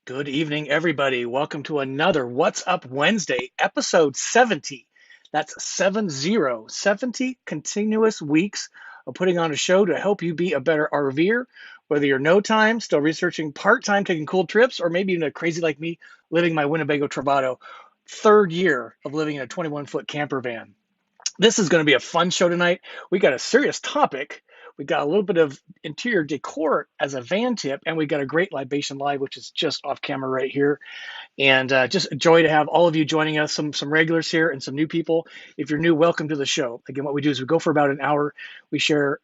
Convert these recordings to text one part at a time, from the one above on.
Good evening, everybody. Welcome to another What's Up Wednesday, episode 70. That's 70 continuous weeks of putting on a show to help you be a better RVer, whether you're no time, still researching, part time, taking cool trips, or maybe even a crazy like me living my Winnebago Travado, third year of living in a 21-foot camper van. This is going to be a fun show tonight. We got a serious topic. We got a little bit of interior decor as a van tip, and we got a great libation live, which is just off camera right here. And just a joy to have all of you joining us, some regulars here and some new people. If you're new, welcome to the show. Again, what we do is we go for about an hour. We share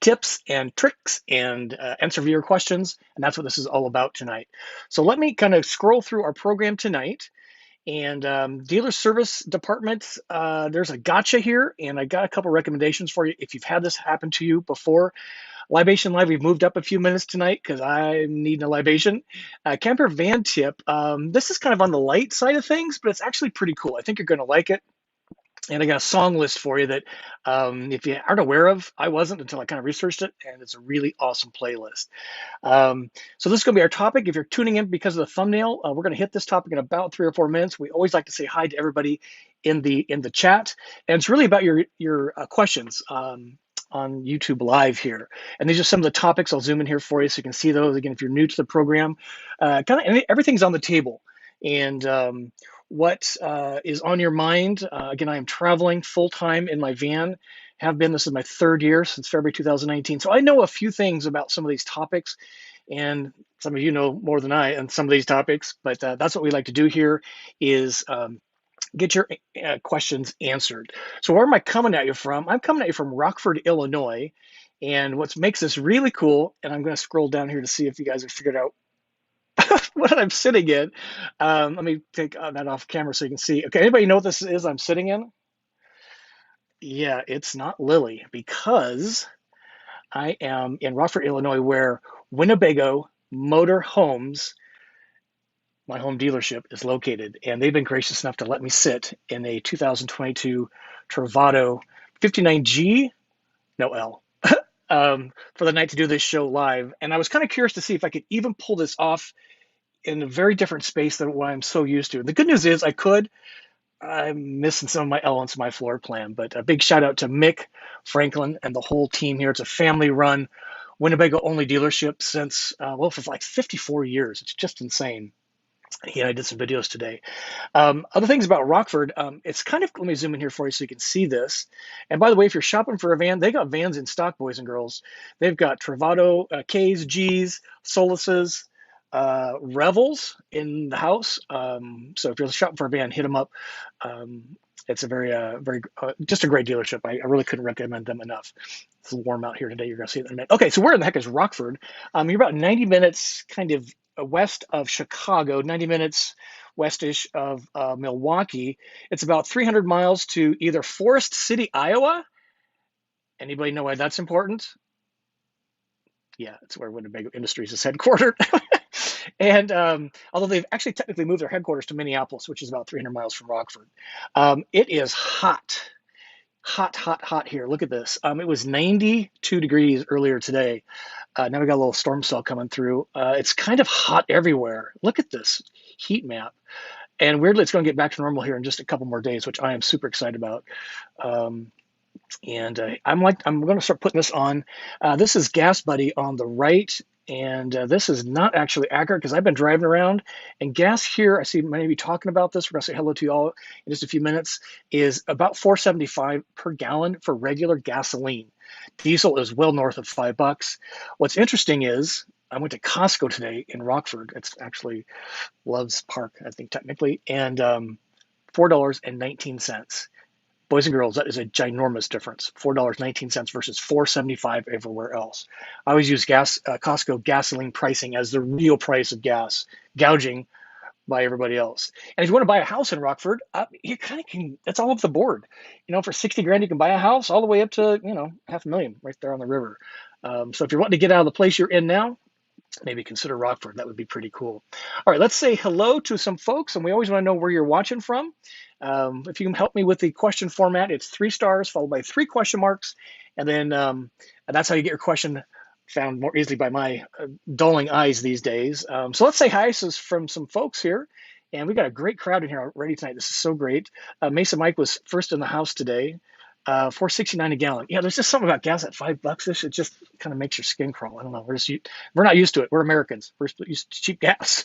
tips and tricks and answer viewer questions, and that's what this is all about tonight. So let me kind of scroll through our program tonight. And dealer service department, there's a gotcha here, and I got a couple recommendations for you if you've had this happen to you before. Libation Live, we've moved up a few minutes tonight because I'm needing a libation. Camper van tip, this is kind of on the light side of things, but it's actually pretty cool. I think you're going to like it. And I got a song list for you that if you aren't aware of, I wasn't until I kind of researched it, and it's a really awesome playlist. So this is going to be our topic. If you're tuning in because of the thumbnail, we're going to hit this topic in about 3 or 4 minutes. We always like to say hi to everybody in the chat, and it's really about your questions on YouTube Live here. And these are some of the topics. I'll zoom in here for you so you can see those. Again, if you're new to the program, everything's on the table. And what is on your mind? Again, I am traveling full-time in my van. Have been. This is my third year since February 2019. So I know a few things about some of these topics, and some of you know more than I on some of these topics, but that's what we like to do here is get your questions answered. So where am I coming at you from? I'm coming at you from Rockford, Illinois. And what makes this really cool, and I'm going to scroll down here to see if you guys have figured out what I'm sitting in. Let me take that off camera so you can see. Okay, anybody know what this is I'm sitting in? Yeah, it's not Lily because I am in Rockford, Illinois, where Winnebago Motor Homes, my home dealership, is located. And they've been gracious enough to let me sit in a 2022 Travado 59G, NOELLE, for the night to do this show live. And I was kind of curious to see if I could even pull this off in a very different space than what I'm so used to. The good news is I could. I'm missing some of my elements of my floor plan, but a big shout out to Mick Franklin and the whole team here. It's a family run Winnebago only dealership since, for like 54 years. It's just insane. Yeah, I did some videos today. Other things about Rockford, it's kind of, let me zoom in here for you so you can see this. And by the way, if you're shopping for a van, they got vans in stock, boys and girls. They've got Travado, Ks, Gs, Solaces, Revels in the house. So if you're shopping for a van, hit them up. It's a just a great dealership. I really couldn't recommend them enough. It's warm out here today. You're going to see it in a minute. Okay, so where in the heck is Rockford? You're about 90 minutes kind of west of Chicago, 90 minutes westish of Milwaukee. It's about 300 miles to either Forest City, Iowa. Anybody know why that's important? Yeah, it's where Winnebago Industries is headquartered. And although they've actually technically moved their headquarters to Minneapolis, which is about 300 miles from Rockford, it is hot, hot, hot, hot here. Look at this. It was 92 degrees earlier today. Now we got a little storm cell coming through. It's kind of hot everywhere. Look at this heat map. And weirdly, it's going to get back to normal here in just a couple more days, which I am super excited about. I'm going to start putting this on. This is Gas Buddy on the right. And this is not actually accurate because I've been driving around, and gas here, I see many of you talking about this. We're going to say hello to you all in just a few minutes, is about $4.75 per gallon for regular gasoline. Diesel is well north of $5. What's interesting is I went to Costco today in Rockford. It's actually Love's Park, I think, technically, and $4.19. Boys and girls, that is a ginormous difference. $4.19 versus $4.75 everywhere else. I always use Costco gasoline pricing as the real price of gas, gouging by everybody else. And if you want to buy a house in Rockford, you kind of can. That's all over the board. For 60 grand, you can buy a house all the way up to $500,000 right there on the river. So if you're wanting to get out of the place you're in now, maybe consider Rockford. That would be pretty cool. All right, let's say hello to some folks, and we always want to know where you're watching from. If you can help me with the question format, it's 3 stars followed by 3 question marks, and then and that's how you get your question found more easily by my dulling eyes these days. So let's say hi from some folks here. And we got a great crowd in here already tonight. This is so great. Mesa Mike was first in the house today. $4.69 a gallon. Yeah, there's just something about gas at $5. It just kind of makes your skin crawl. I don't know. We're not used to it. We're Americans. We're used to cheap gas.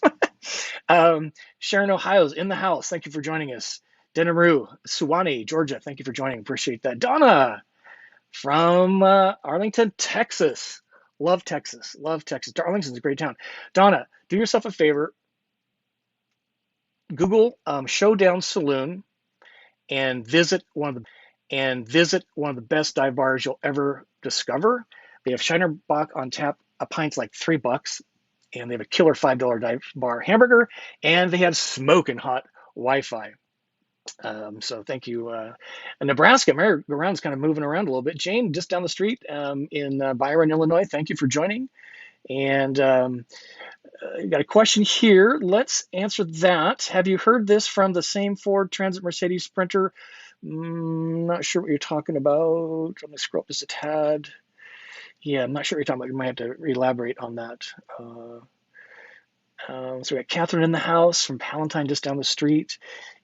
Sharon, Ohio's in the house. Thank you for joining us. Denaroo, Suwannee, Georgia. Thank you for joining. Appreciate that. Donna from Arlington, Texas. Love Texas. Love Texas. Arlington's a great town. Donna, do yourself a favor. Google Showdown Saloon and visit one of the best dive bars you'll ever discover. They have Shiner Bock on tap. A pint's like $3, and they have a killer $5 dive bar hamburger, and they have smoking hot Wi-Fi. So thank you. Nebraska, Mary Brown's kind of moving around a little bit. Jane, just down the street in Byron, Illinois. Thank you for joining. And you got a question here. Let's answer that. Have you heard this from the same Ford Transit Mercedes Sprinter? Not sure what you're talking about. Let me scroll up just a tad. Yeah, I'm not sure what you're talking about. You might have to elaborate on that. So we got Catherine in the house from Palatine, just down the street,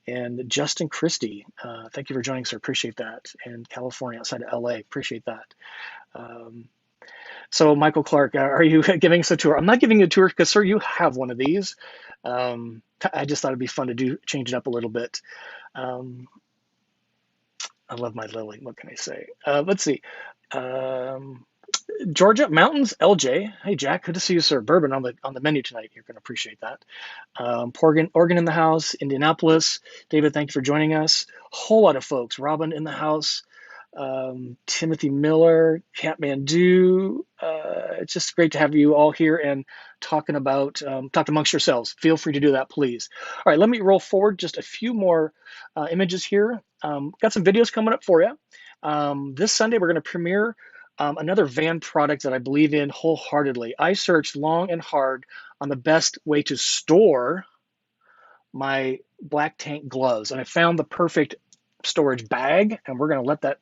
and Justin Christie. Thank you for joining, sir. Appreciate that. And California, outside of LA. Appreciate that. So Michael Clark, are you giving us a tour? I'm not giving you a tour because, sir, you have one of these. I just thought it'd be fun to change it up a little bit. I love my Lily. What can I say? Let's see. Georgia Mountains, LJ. Hey, Jack. Good to see you, sir. Bourbon on the menu tonight. You're going to appreciate that. Oregon in the house. Indianapolis. David, thank you for joining us. Whole lot of folks. Robin in the house. Timothy Miller, Kathmandu. It's just great to have you all here and talk amongst yourselves. Feel free to do that, please. All right, let me roll forward just a few more images here. Got some videos coming up for you. This Sunday, we're going to premiere another van product that I believe in wholeheartedly. I searched long and hard on the best way to store my black tank gloves, and I found the perfect storage bag, and we're going to let that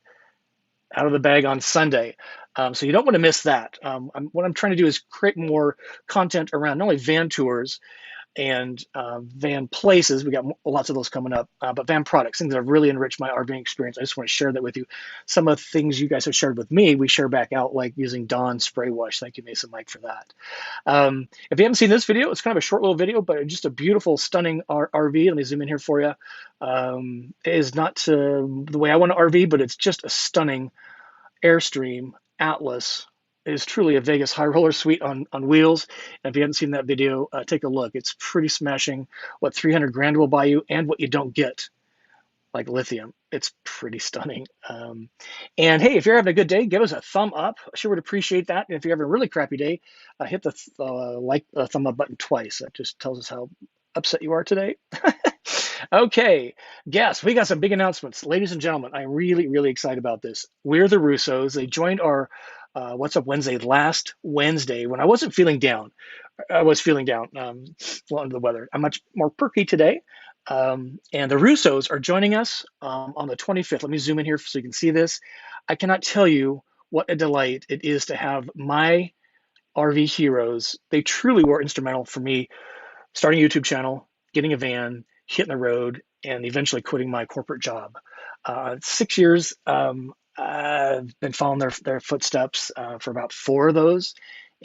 out of the bag on Sunday. So you don't want to miss that. What I'm trying to do is create more content around not only van tours and van places. We got lots of those coming up, but van products, things that have really enriched my RVing experience. I just want to share that with you. Some of the things you guys have shared with me, we share back out, like using Dawn spray wash. Thank you, Mason Mike, for that. If you haven't seen this video, it's kind of a short little video, but just a beautiful, stunning RV. Let me zoom in here for you. It is not the way I want to RV, but it's just a stunning Airstream Atlas. It is truly a Vegas high roller suite on wheels. And if you haven't seen that video, take a look. It's pretty smashing what 300 grand will buy you and what you don't get, like lithium. It's pretty stunning. And hey, if you're having a good day, give us a thumb up. I sure would appreciate that. And if you're having a really crappy day, hit the thumb up button twice. That just tells us how upset you are today. Okay, guess we got some big announcements. Ladies and gentlemen, I'm really, really excited about this. We're the Russos. They joined our What's Up Wednesday last Wednesday when I wasn't feeling down. I was feeling down, well, under the weather. I'm much more perky today. And the Russos are joining us on the 25th. Let me zoom in here so you can see this. I cannot tell you what a delight it is to have my RV heroes. They truly were instrumental for me starting a YouTube channel, getting a van, hitting the road, and eventually quitting my corporate job. 6 years, I've been following their footsteps for about 4 of those.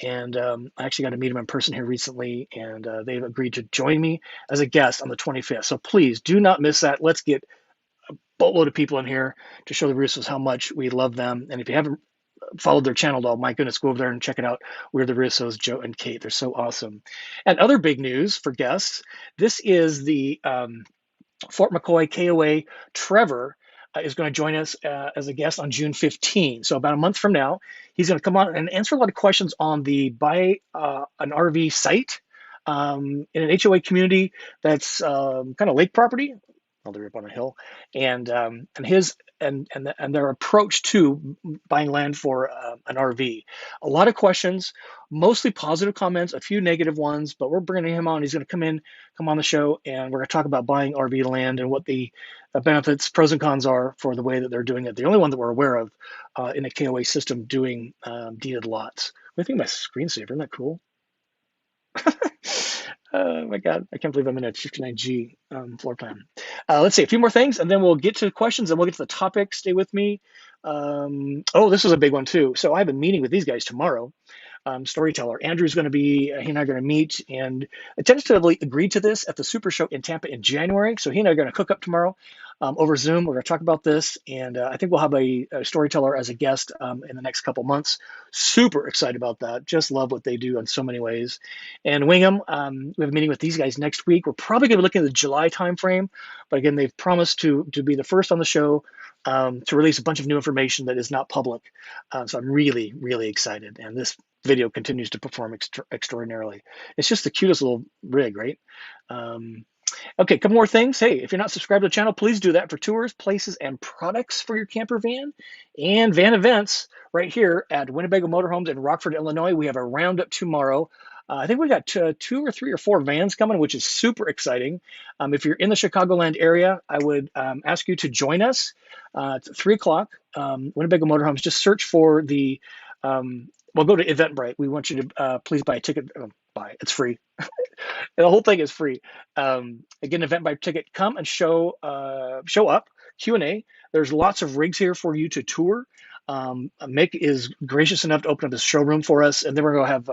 And I actually got to meet them in person here recently, and they've agreed to join me as a guest on the 25th. So please do not miss that. Let's get a boatload of people in here to show the Russos how much we love them. And if you haven't followed their channel at all, my goodness, go over there and check it out. We're the Russos, Joe and Kate. They're so awesome. And other big news for guests, this is the Fort McCoy KOA. Trevor is going to join us as a guest on June 15. So about a month from now, he's going to come on and answer a lot of questions on the buy an RV site in an HOA community that's kind of lake property. Well, they're up on a hill, and their approach to buying land for an RV. A lot of questions, mostly positive comments, a few negative ones, but we're bringing him on. He's going to come on the show, and we're going to talk about buying RV land and what the benefits, pros and cons are for the way that they're doing it. The only one that we're aware of in a KOA system doing deeded lots. I think my screensaver, isn't that cool? Oh my God, I can't believe I'm in a 59G floor plan. Let's see, a few more things, and then we'll get to questions, and we'll get to the topic. Stay with me. Oh, this was a big one too. So I have a meeting with these guys tomorrow. Storyteller. Andrew's going to be, he and I are going to meet and tentatively agreed to this at the Super Show in Tampa in January. So he and I are going to cook up tomorrow over Zoom. We're going to talk about this, and I think we'll have a storyteller as a guest in the next couple months. Super excited about that. Just love what they do in so many ways. And Wingham, we have a meeting with these guys next week. We're probably going to be looking at the July timeframe, but again, they've promised to be the first on the show to release a bunch of new information that is not public. So I'm really, really excited. And this video continues to perform extraordinarily. It's just the cutest little rig, right? Okay, a couple more things. Hey, if you're not subscribed to the channel, please do that for tours, places, and products for your camper van and van events right here at Winnebago Motor Homes in Rockford, Illinois. We have a roundup tomorrow. I think we got 2 or 3 or 4 vans coming, which is super exciting. If you're in the Chicagoland area, I would ask you to join us. It's 3 o'clock. Winnebago Motor Homes. Just search for the, well, go to Eventbrite. We want you to please buy a ticket. It's free. The whole thing is free. Again, Eventbrite ticket. Come and show up. Q&A. There's lots of rigs here for you to tour. Mick is gracious enough to open up his showroom for us, and then we're going to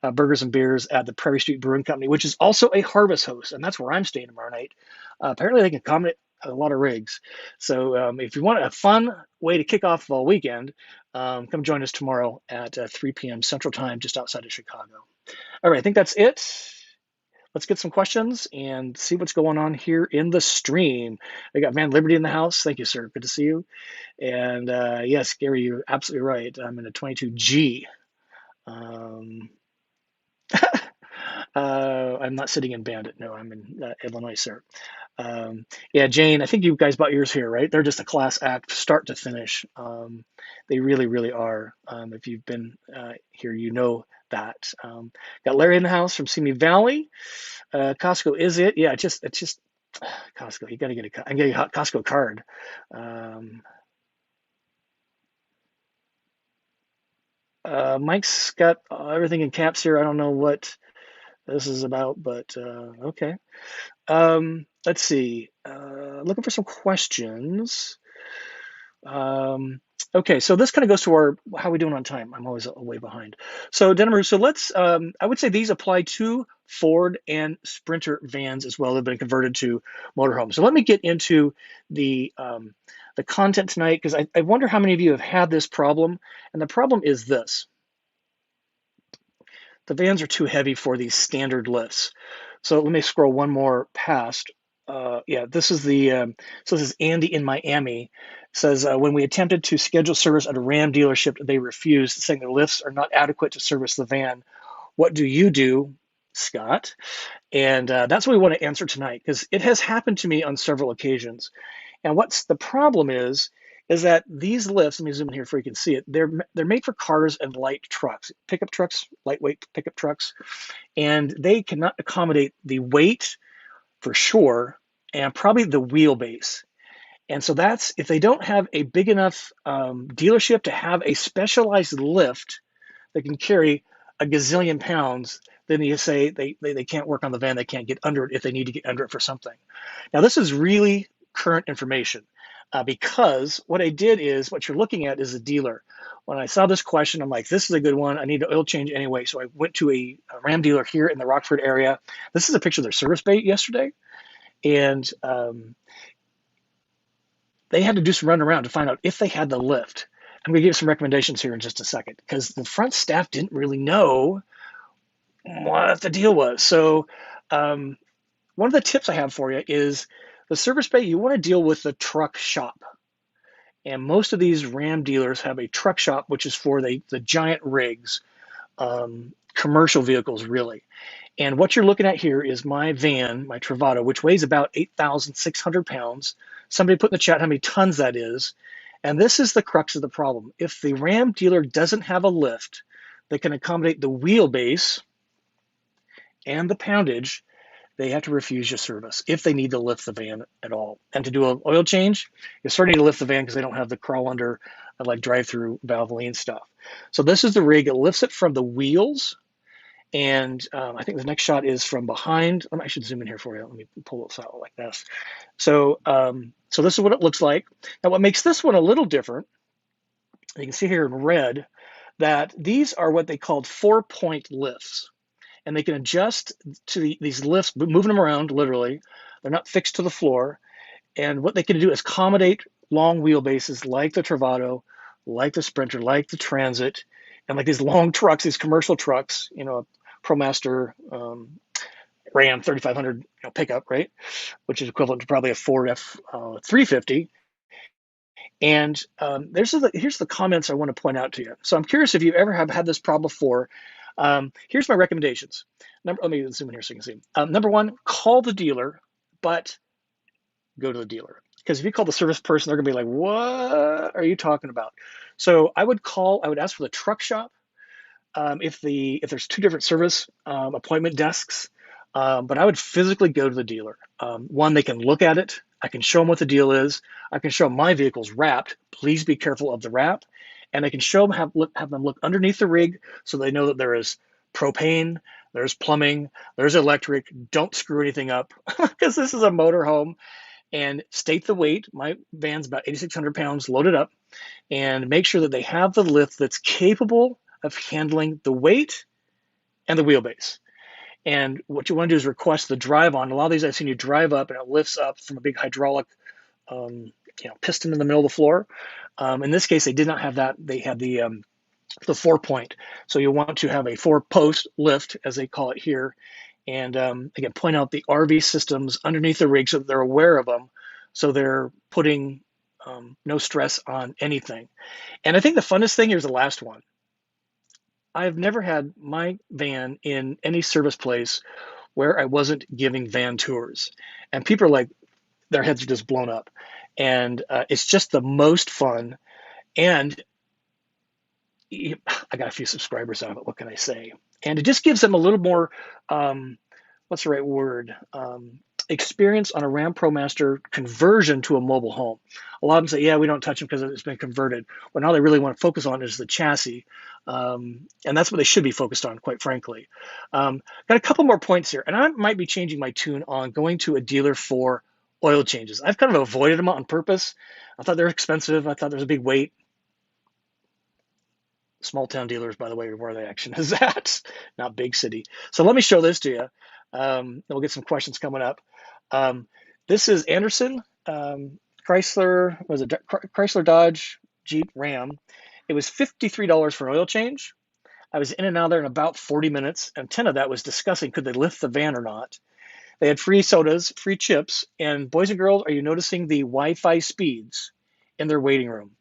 have burgers and beers at the Prairie Street Brewing Company, which is also a Harvest host, and that's where I'm staying tomorrow night. Apparently, they can accommodate a lot of rigs. So if you want a fun way to kick off the weekend, come join us tomorrow at 3 p.m. Central Time, just outside of Chicago. All right, I think that's it. Let's get some questions and see what's going on here in the stream. I got Van Liberty in the house. Thank you, sir. Good to see you. And yes, Gary, you're absolutely right. I'm in a 22G. I'm not sitting in Bandit. No, I'm in Illinois, sir. Yeah, Jane, I think you guys bought yours here, right? They're just a class act, start to finish. They really, really are. If you've been here, you know that. Got Larry in the house from Simi Valley. Costco is it? Yeah, it's just Costco. You got to get I'm getting a Costco card. Mike's got everything in caps here. I don't know what this is about, but okay. Let's see. Looking for some questions. Okay, so this kind of goes to our how are we doing on time? I'm always way behind. So Denver, so let's I would say these apply to Ford and Sprinter vans as well that have been converted to motorhomes. So let me get into the content tonight, because I wonder how many of you have had this problem. And the problem is this. The vans are too heavy for these standard lifts. So let me scroll one more past. Yeah, this is the, so this is Andy in Miami. Says, when we attempted to schedule service at a Ram dealership, they refused, saying the lifts are not adequate to service the van. What do you do, Scott? And that's what we want to answer tonight, because it has happened to me on several occasions. And what's the problem is that these lifts, let me zoom in here so you can see it, they're made for cars and light trucks, pickup trucks, lightweight pickup trucks, and they cannot accommodate the weight for sure, and probably the wheelbase. And so that's, if they don't have a big enough dealership to have a specialized lift that can carry a gazillion pounds, then you say they can't work on the van, they can't get under it if they need to get under it for something. Now, this is really current information, because what I did is, what you're looking at is a dealer. When I saw this question, I'm like, this is a good one. I need an oil change anyway. So I went to a Ram dealer here in the Rockford area. This is a picture of their service bay yesterday. And they had to do some running around to find out if they had the lift. I'm going to give some recommendations here in just a second, because the front staff didn't really know what the deal was. So one of the tips I have for you is the service bay, you want to deal with the truck shop. And most of these Ram dealers have a truck shop, which is for the giant rigs, commercial vehicles, really. And what you're looking at here is my van, my Travato, which weighs about 8,600 pounds. Somebody put in the chat how many tons that is. And this is the crux of the problem. If the Ram dealer doesn't have a lift that can accommodate the wheelbase and the poundage, they have to refuse your service if they need to lift the van at all. And to do an oil change, you certainly need to lift the van because they don't have the crawl under like drive-through Valvoline stuff. So this is the rig. It lifts it from the wheels, and I think the next shot is from behind. I should zoom in here for you. Let me pull this out like this. So, so this is what it looks like. Now, what makes this one a little different, you can see here in red, that these are what they called 4-point lifts. And they can adjust to these lifts, moving them around literally. They're not fixed to the floor. And what they can do is accommodate long wheelbases like the Travato, like the Sprinter, like the Transit, and like these long trucks, these commercial trucks, you know, Promaster Ram 3500 pickup, right? Which is equivalent to probably a Ford F350. And here's the comments I want to point out to you. So I'm curious if you ever have had this problem before. Here's my recommendations. Let me zoom in here so you can see. Number one, call the dealer, but go to the dealer. Because if you call the service person, they're gonna be like, what are you talking about? So I would ask for the truck shop. If there's two different service appointment desks, but I would physically go to the dealer. One, they can look at it. I can show them what the deal is. I can show them my vehicle's wrapped. Please be careful of the wrap. And I can show them, have them look underneath the rig so they know that there is propane, there's plumbing, there's electric. Don't screw anything up because this is a motorhome. And state the weight. My van's about 8,600 pounds loaded up. And make sure that they have the lift that's capable of handling the weight and the wheelbase. And what you want to do is request the drive on. A lot of these I've seen you drive up and it lifts up from a big hydraulic piston in the middle of the floor. In this case, they did not have that. They had the 4-point. So you want to have a 4-post lift, as they call it here. And again, point out the RV systems underneath the rig so that they're aware of them. So they're putting no stress on anything. And I think the funnest thing, here's the last one. I've never had my van in any service place where I wasn't giving van tours. And people are like, their heads are just blown up. And it's just the most fun. And I got a few subscribers out of it. What can I say? And it just gives them a little more, what's the right word? Experience on a Ram ProMaster conversion to a mobile home. A lot of them say, yeah, we don't touch them because it's been converted. Well, now they really want to focus on is the chassis. And that's what they should be focused on, quite frankly. Got a couple more points here. And I might be changing my tune on going to a dealer for oil changes. I've kind of avoided them on purpose. I thought they were expensive. I thought there was a big wait. Small town dealers, by the way, are where the action is at, not big city. So let me show this to you. We'll get some questions coming up. This is Anderson, Chrysler Dodge Jeep Ram. It was $53 for an oil change. I was in and out there in about 40 minutes, and 10 of that was discussing could they lift the van or not. They had free sodas, free chips, and boys and girls, are you noticing the Wi-Fi speeds in their waiting room?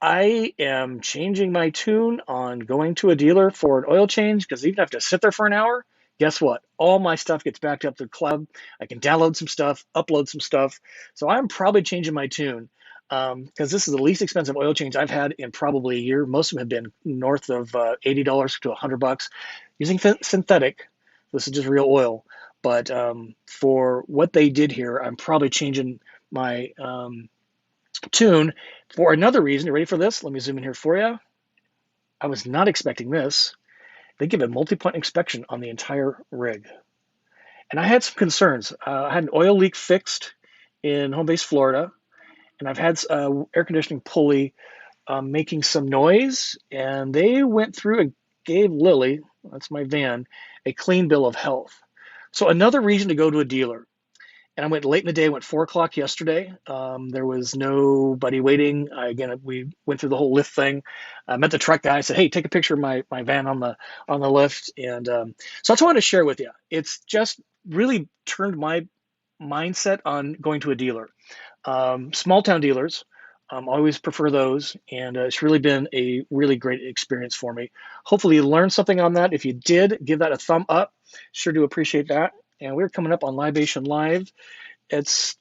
I am changing my tune on going to a dealer for an oil change because even if I have to sit there for an hour, guess what? All my stuff gets backed up to the cloud. I can download some stuff, upload some stuff. So I'm probably changing my tune because this is the least expensive oil change I've had in probably a year. Most of them have been north of $80 to $100 using synthetic. This is just real oil. But for what they did here, I'm probably changing my tune for another reason. You ready for this? Let me zoom in here for you. I was not expecting this. They give a multi-point inspection on the entire rig. And I had some concerns. I had an oil leak fixed in home base, Florida, and I've had air conditioning pulley making some noise, and they went through and gave Lily, that's my van, a clean bill of health. So another reason to go to a dealer. And I went late in the day, went 4 o'clock yesterday. There was nobody waiting. Again, we went through the whole lift thing. I met the truck guy. I said, hey, take a picture of my van on the lift. And so that's what I want to share with you. It's just really turned my mindset on going to a dealer. Small town dealers, always prefer those. And it's really been a really great experience for me. Hopefully you learned something on that. If you did, give that a thumb up. Sure do appreciate that. And we're coming up on LIBATION Live. It's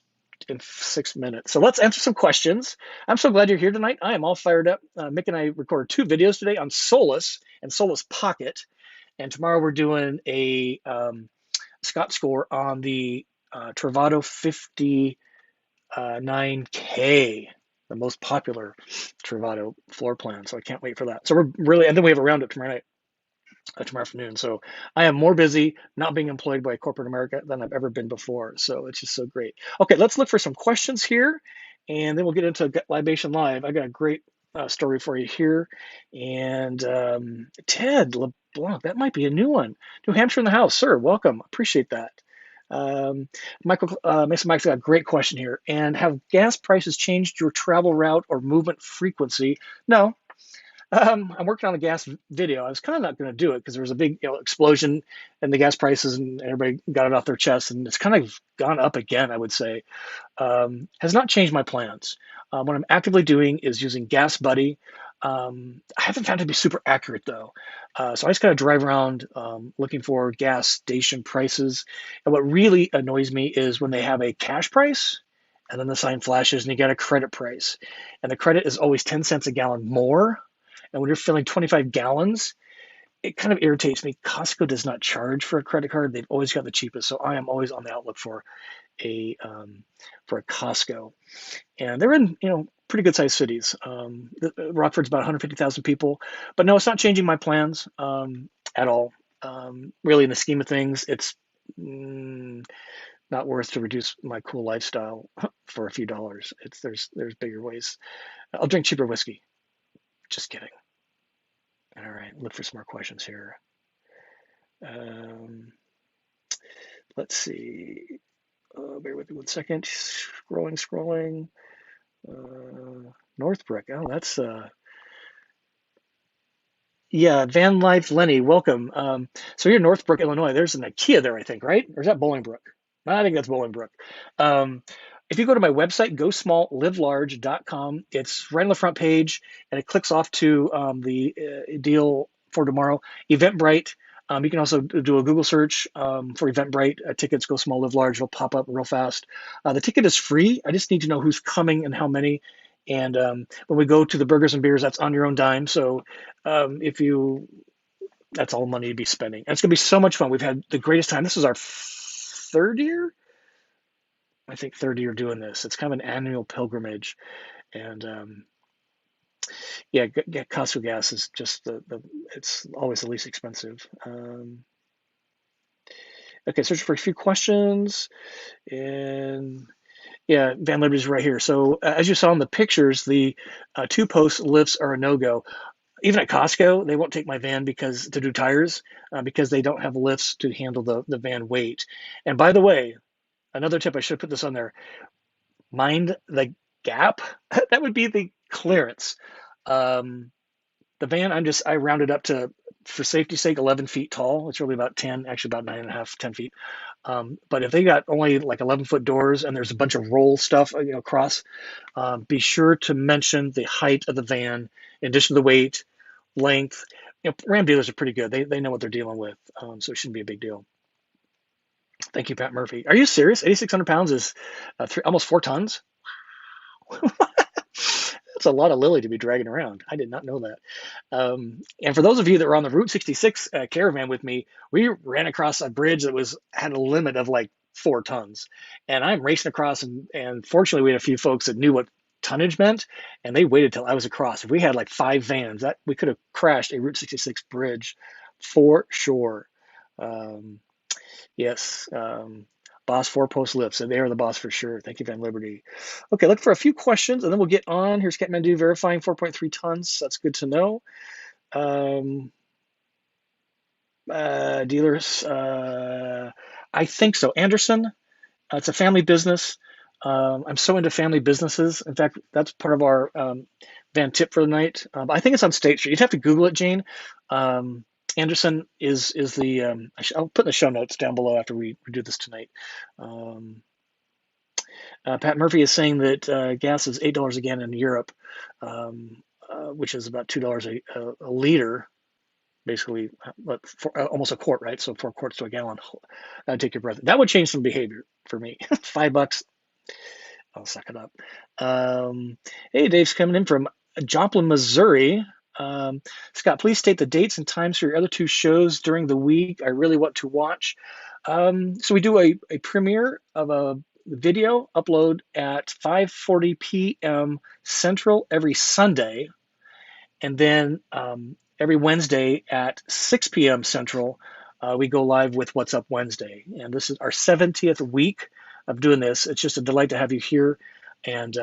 in 6 minutes. So let's answer some questions. I'm so glad you're here tonight. I am all fired up. Mick and I recorded 2 videos today on Solus and Solus Pocket. And tomorrow we're doing a Scott score on the Travato 59K. the most popular Travato floor plan. So I can't wait for that. So we're really, and then we have a roundup tomorrow night, tomorrow afternoon. So I am more busy not being employed by corporate America than I've ever been before. So it's just so great. Okay, let's look for some questions here, and then we'll get into Libation Live. I got a great story for you here. And Ted LeBlanc, that might be a new one. New Hampshire in the house, sir. Welcome. Appreciate that. Michael Mason Mike's got a great question here. And have gas prices changed your travel route or movement frequency? No. I'm working on a gas video. I was kind of not going to do it because there was a big explosion in the gas prices and everybody got it off their chest, and it's kind of gone up again, I would say. Has not changed my plans. What I'm actively doing is using Gas Buddy. I haven't found it to be super accurate though. So I just kind of drive around looking for gas station prices. And what really annoys me is when they have a cash price and then the sign flashes and you get a credit price. And the credit is always 10 cents a gallon more. And when you're filling 25 gallons, it kind of irritates me. Costco does not charge for a credit card. They've always got the cheapest. So I am always on the outlook for a Costco. And they're in, pretty good sized cities. Rockford's about 150,000 people, but no, it's not changing my plans at all. Really, in the scheme of things, it's not worth to reduce my cool lifestyle for a few dollars. There's bigger ways. I'll drink cheaper whiskey. Just kidding. All right, look for some more questions here. Let's see. Bear with me 1 second. Scrolling. Northbrook. Oh, that's yeah. Vanlife Lenny, welcome. So you're in Northbrook, Illinois. There's an IKEA there, I think, right? Or is that Bolingbrook? I think that's Bolingbrook. If you go to my website, gosmalllivelarge.com, it's right on the front page, and it clicks off to the deal for tomorrow, Eventbrite. You can also do a Google search for Eventbrite tickets, Go Small, Live Large. It'll pop up real fast. The ticket is free. I just need to know who's coming and how many. And when we go to the burgers and beers, that's on your own dime. So that's all money to be spending. And it's going to be so much fun. We've had the greatest time. This is our third year. I think third year doing this. It's kind of an annual pilgrimage. And Costco gas is just it's always the least expensive. Okay, search for a few questions, and yeah, Van Liberty's right here. So as you saw in the pictures, the two-post lifts are a no-go. Even at Costco, they won't take my van to do tires because they don't have lifts to handle the van weight. And by the way, another tip, I should put this on there. Mind the gap. That would be the clearance. The van, I rounded up to, for safety's sake, 11 feet tall. It's really about 10, actually about 9.5, 10 feet. But if they got only like 11-foot doors and there's a bunch of roll stuff, across, be sure to mention the height of the van in addition to the weight, length. Ram dealers are pretty good. They know what they're dealing with, so it shouldn't be a big deal. Thank you, Pat Murphy. Are you serious? 8,600 pounds is almost 4 tons? That's a lot of lily to be dragging around. I did not know that. And for those of you that were on the Route 66 caravan with me, we ran across a bridge that had a limit of like 4 tons. And I'm racing across, and fortunately we had a few folks that knew what tonnage meant, and they waited till I was across. If we had like 5 vans, that we could have crashed a Route 66 bridge for sure. Yes. Boss 4-post lifts, and they are the boss for sure. Thank you, Van Liberty. Okay, look for a few questions, and then we'll get on. Here's Kathmandu verifying 4.3 tons. That's good to know. Dealers, I think so. Anderson, it's a family business. I'm so into family businesses. In fact, that's part of our van tip for the night. I think it's on State Street. You'd have to Google it, Jane. Anderson is the, I'll put in the show notes down below after we do this tonight. Pat Murphy is saying that gas is $8 again in Europe, which is about $2 a liter, basically almost a quart, right? So 4 quarts to a gallon. That'd take your breath. That would change some behavior for me. $5, I'll suck it up. Hey, Dave's coming in from Joplin, Missouri. Scott, please state the dates and times for your other 2 shows during the week. I really want to watch. So we do a premiere of a video upload at 5:40 p.m. Central every Sunday, and then every Wednesday at 6 p.m. Central, we go live with What's Up Wednesday. And this is our 70th week of doing this. It's just a delight to have you here. And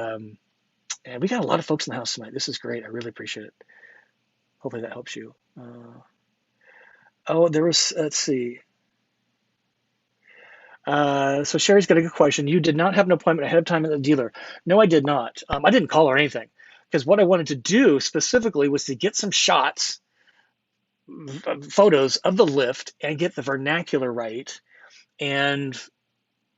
we got a lot of folks in the house tonight. This is great. I really appreciate it. Hopefully that helps you. Oh, there was, let's see. So Sherry's got a good question. You did not have an appointment ahead of time at the dealer. No, I did not. I didn't call her anything because what I wanted to do specifically was to get some shots, photos of the lift and get the vernacular right. And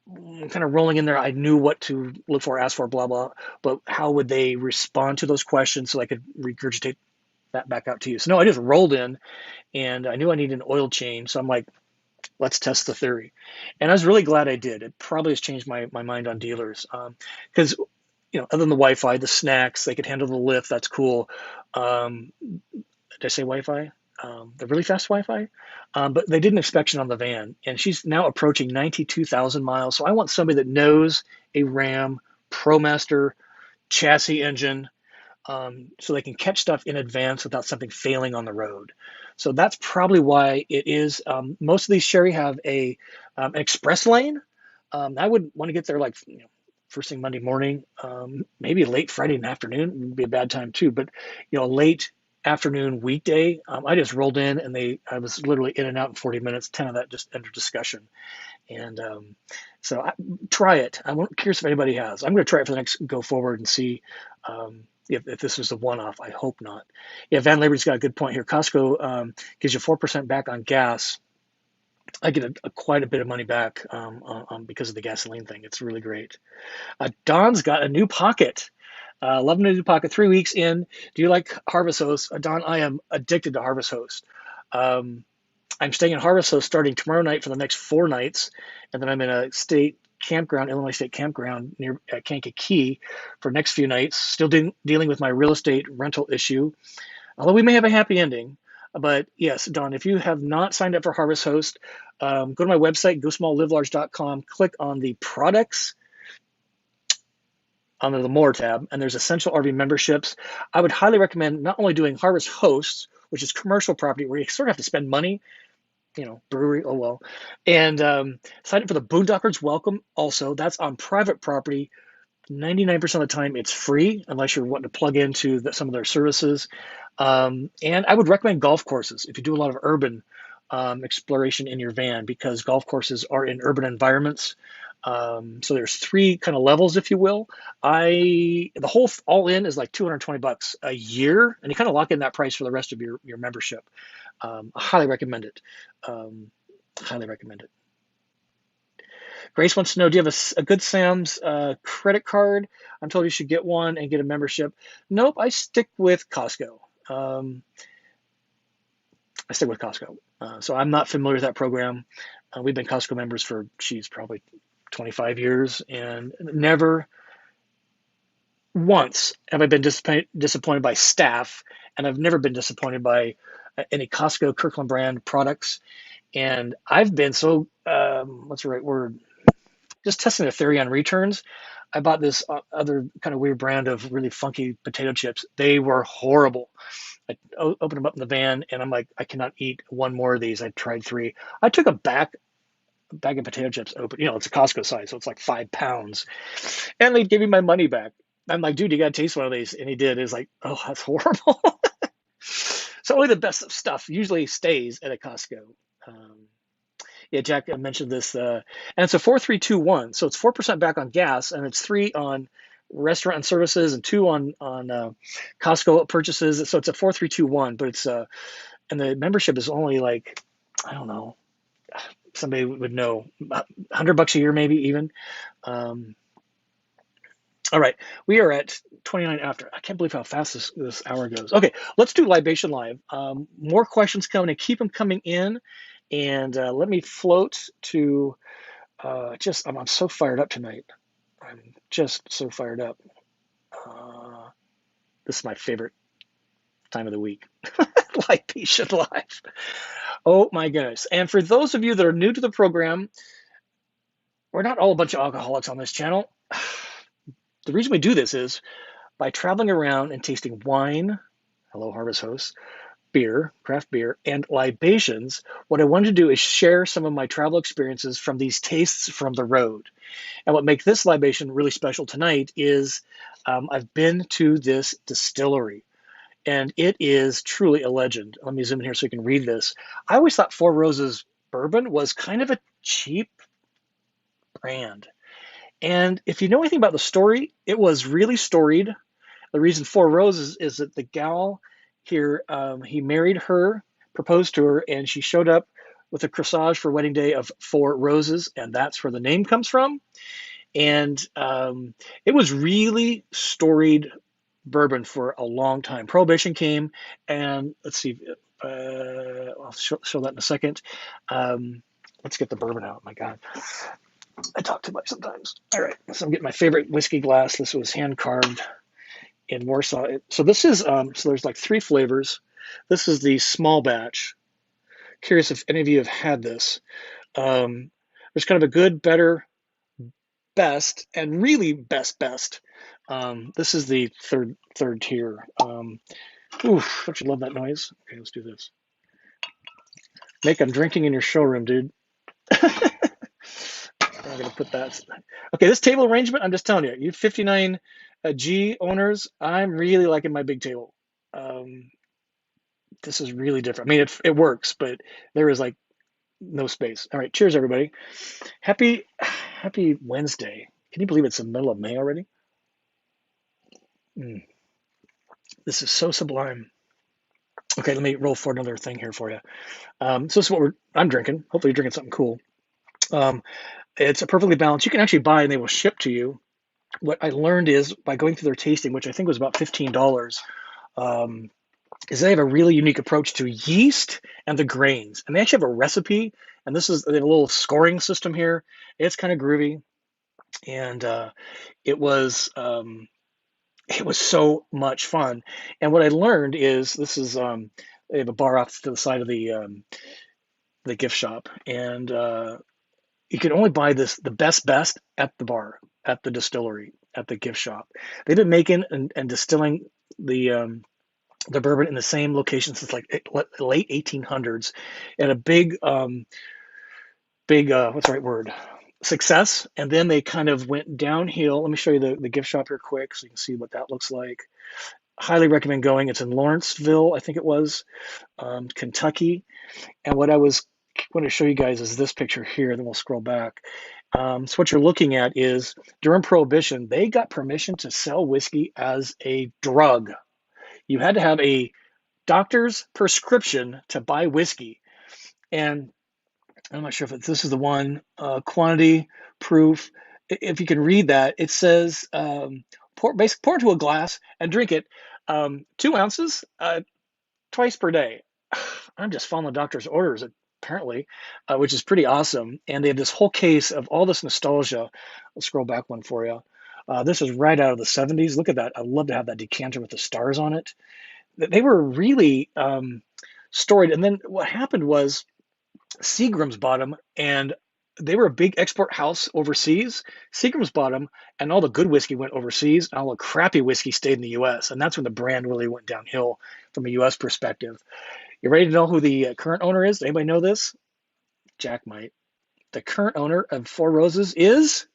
kind of rolling in there, I knew what to look for, ask for, blah, blah, but how would they respond to those questions so I could regurgitate that back out to you. So no, I just rolled in and I knew I needed an oil change. So I'm like, let's test the theory. And I was really glad I did. It probably has changed my mind on dealers. Because, other than the Wi-Fi, the snacks, they could handle the lift. That's cool. Did I say Wi-Fi? The really fast Wi-Fi? But they did an inspection on the van, and she's now approaching 92,000 miles. So I want somebody that knows a Ram Promaster chassis engine, so they can catch stuff in advance without something failing on the road. So that's probably why it is. Most of these, Sherry, have an express lane. I would want to get there like first thing Monday morning, maybe late Friday afternoon would be a bad time too. But a late afternoon weekday, I just rolled in and I was literally in and out in 40 minutes. 10 of that just under discussion. And so try it. I'm curious if anybody has. I'm going to try it for the next go forward and see if this was a one-off. I hope not. Yeah, Van Laber's got a good point here. Costco gives you 4% back on gas. I get quite a bit of money back because of the gasoline thing. It's really great. Don's got a new pocket. Loving a new pocket. 3 weeks in. Do you like Harvest Host? Don, I am addicted to Harvest Host. I'm staying in Harvest Host starting tomorrow night for the next 4 nights, and then I'm in a state campground, Illinois State campground near Kankakee for next few nights. Still dealing with my real estate rental issue, although we may have a happy ending. But yes, Don, if you have not signed up for Harvest Host, go to my website, gosmalllivelarge.com, click on the products under the More tab, and there's Essential RV memberships. I would highly recommend not only doing Harvest Hosts, which is commercial property where you sort of have to spend money, brewery, oh well. And sign up for the Boondockers Welcome also. That's on private property. 99% of the time it's free unless you're wanting to plug into some of their services. And I would recommend golf courses if you do a lot of urban exploration in your van, because golf courses are in urban environments. So there's 3 kind of levels, if you will. The whole all in is like $220 a year, and you kind of lock in that price for the rest of your membership. I highly recommend it. Highly recommend it. Grace wants to know, do you have a Good Sam's credit card? I'm told you should get one and get a membership. Nope, I stick with Costco. So I'm not familiar with that program. We've been Costco members for, probably 25 years, and never once have I been disappointed by staff, and I've never been disappointed by any Costco Kirkland brand products. And I've been so, what's the right word? Just testing the theory on returns. I bought this other kind of weird brand of really funky potato chips. They were horrible. I opened them up in the van, and I'm like, I cannot eat one more of these. I tried 3. I took a bag of potato chips open. It's a Costco size, so it's like 5 pounds. And they gave me my money back. I'm like, dude, you got to taste one of these. And he did. It's like, oh, that's horrible. So only the best stuff usually stays at a Costco. Yeah, Jack mentioned this. And it's a 4-3-2-1. So it's 4% back on gas, and it's 3 on restaurant and services, and 2 on Costco purchases. So it's a 4-3-2-1, but it's and the membership is only like, I don't know, somebody would know, $100 a year, maybe even. All right, we are at 29 after. I can't believe how fast this hour goes. Okay, let's do Libation Live. More questions coming, and keep them coming in. And let me float to I'm so fired up tonight. I'm just so fired up. This is my favorite time of the week. Libation Live. Oh my goodness. And for those of you that are new to the program, we're not all a bunch of alcoholics on this channel. The reason we do this is by traveling around and tasting wine, hello Harvest Hosts, beer, craft beer, and libations. What I wanted to do is share some of my travel experiences from these tastes from the road. And what makes this libation really special tonight is I've been to this distillery, and it is truly a legend. Let me zoom in here so you can read this. I always thought Four Roses bourbon was kind of a cheap brand. And if you know anything about the story, it was really storied. The reason Four Roses is that the gal here, he married her, proposed to her, and she showed up with a corsage for wedding day of Four Roses, and that's where the name comes from. And it was really storied bourbon for a long time. Prohibition came, and let's see, I'll show that in a second. Let's get the bourbon out. My God, I talk too much sometimes. All right, so I'm getting my favorite whiskey glass. This was hand carved in Warsaw. So this is so there's like 3 flavors. This is the small batch. Curious if any of you have had this. There's kind of a good, better, best, and really best. This is the third tier. Oof, don't you love that noise? Okay, let's do this. Make them drinking in your showroom, dude. I'm gonna put that. Okay, this table arrangement, I'm just telling you, you 59G owners, I'm really liking my big table. This is really different. I mean, it works, but there is like no space. All right, cheers, everybody. Happy Wednesday. Can you believe it's the middle of May already? This is so sublime. Okay, let me roll for another thing here for you. So this is what I'm drinking. Hopefully you're drinking something cool. It's a perfectly balanced. You can actually buy and they will ship to you. What I learned is by going through their tasting, which I think was about $15, is they have a really unique approach to yeast and the grains. And they actually have a recipe. And they have a little scoring system here. It's kind of groovy. And it was so much fun. And what I learned is this is they have a bar off to the side of the gift shop, and you can only buy the best at the bar, at the distillery, at the gift shop. They've been making and distilling the bourbon in the same location since like late 1800s, and a big what's the right word? Success. And then they kind of went downhill. Let me show you the gift shop here quick so you can see what that looks like. Highly recommend going. It's in Lawrenceville, I think it was, Kentucky. And what I was going to show you guys is this picture here. Then we'll scroll back. So what you're looking at is during Prohibition, they got permission to sell whiskey as a drug. You had to have a doctor's prescription to buy whiskey. And I'm not sure if this is the one, quantity, proof. If you can read that, it says pour into a glass and drink it 2 ounces twice per day. I'm just following the doctor's orders, apparently, which is pretty awesome. And they have this whole case of all this nostalgia. I'll scroll back one for you. This is right out of the 70s. Look at that. I'd love to have that decanter with the stars on it. They were really storied. And then what happened was Seagram's bought them, and they were a big export house overseas. Seagram's bought them, and all the good whiskey went overseas, and all the crappy whiskey stayed in the U.S. And that's when the brand really went downhill from a U.S. perspective. You ready to know who the current owner is? Anybody know this? Jack might. The current owner of Four Roses is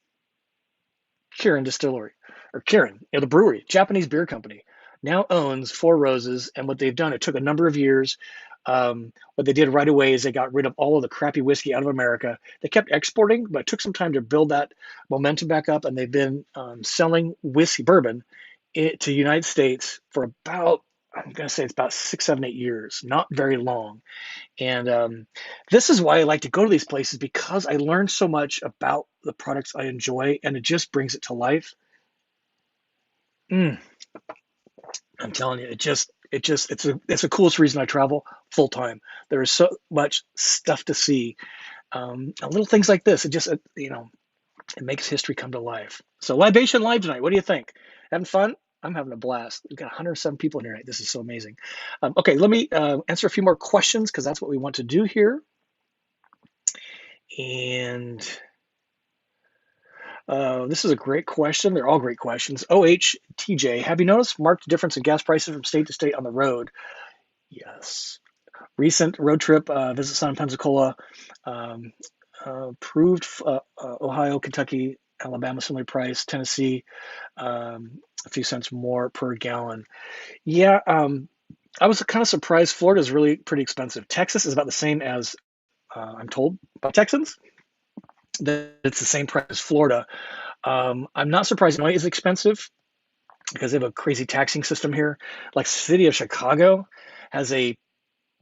Kirin Distillery, or Kirin, the brewery, Japanese beer company, now owns Four Roses. And what they've done, it took a number of years. What they did right away is they got rid of all of the crappy whiskey out of America. They kept exporting, but it took some time to build that momentum back up. And they've been selling whiskey bourbon to the United States for about, I'm going to say it's about 6, 7, 8 years, not very long. And this is why I like to go to these places, because I learn so much about the products I enjoy, and it just brings it to life. I'm telling you, it's the coolest reason I travel full time. There is so much stuff to see. Little things like this, it makes history come to life. So Libation Live tonight. What do you think? Having fun? I'm having a blast. We've got 107 people in here tonight. This is so amazing. Okay, let me answer a few more questions, because that's what we want to do here. And This is a great question. They're all great questions. OHTJ, have you noticed marked difference in gas prices from state to state on the road? Yes. Recent road trip, visit Sun Pensacola, um, proved Ohio, Kentucky, Alabama, similar price, Tennessee, a few cents more per gallon. Yeah, I was kind of surprised. Florida is really pretty expensive. Texas is about the same as I'm told by Texans that it's the same price as Florida. I'm not surprised Illinois is expensive because they have a crazy taxing system here. Like city of Chicago has a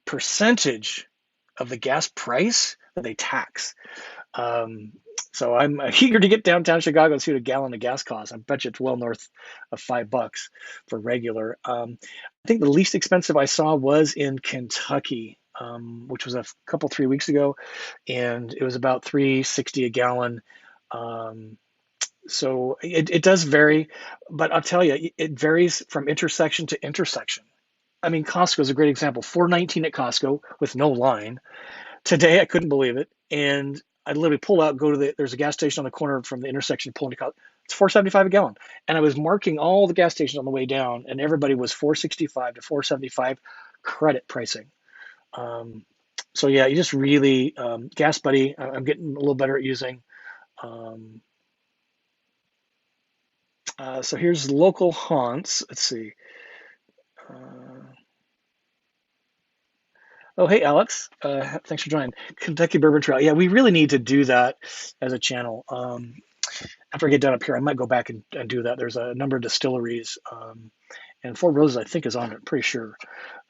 percentage of the gas price that they tax. Um, so I'm eager to get downtown Chicago and see what a gallon of gas costs. I bet you it's well north of $5 for regular. I think the least expensive I saw was in Kentucky, which was a couple 3 weeks ago, and it was about 3.60 a gallon. Um, so it does vary, but I'll tell you, it varies from intersection to intersection. I mean, Costco is a great example. 4.19 at Costco with no line. Today, I couldn't believe it, and I literally pull out, go to there's a gas station on the corner from the intersection, pull into Costco. It's 4.75 a gallon, and I was marking all the gas stations on the way down, and everybody was 4.65 to 4.75 credit pricing. Um, so yeah, you just really Gas Buddy. I'm getting a little better at using. Um, so here's local haunts. Let's see. Uh, oh, hey, Alex. Thanks for joining. Kentucky Bourbon Trail. Yeah, we really need to do that as a channel. After I get done up here, I might go back and do that. There's a number of distilleries, and Four Roses, I think, is on it. Pretty sure.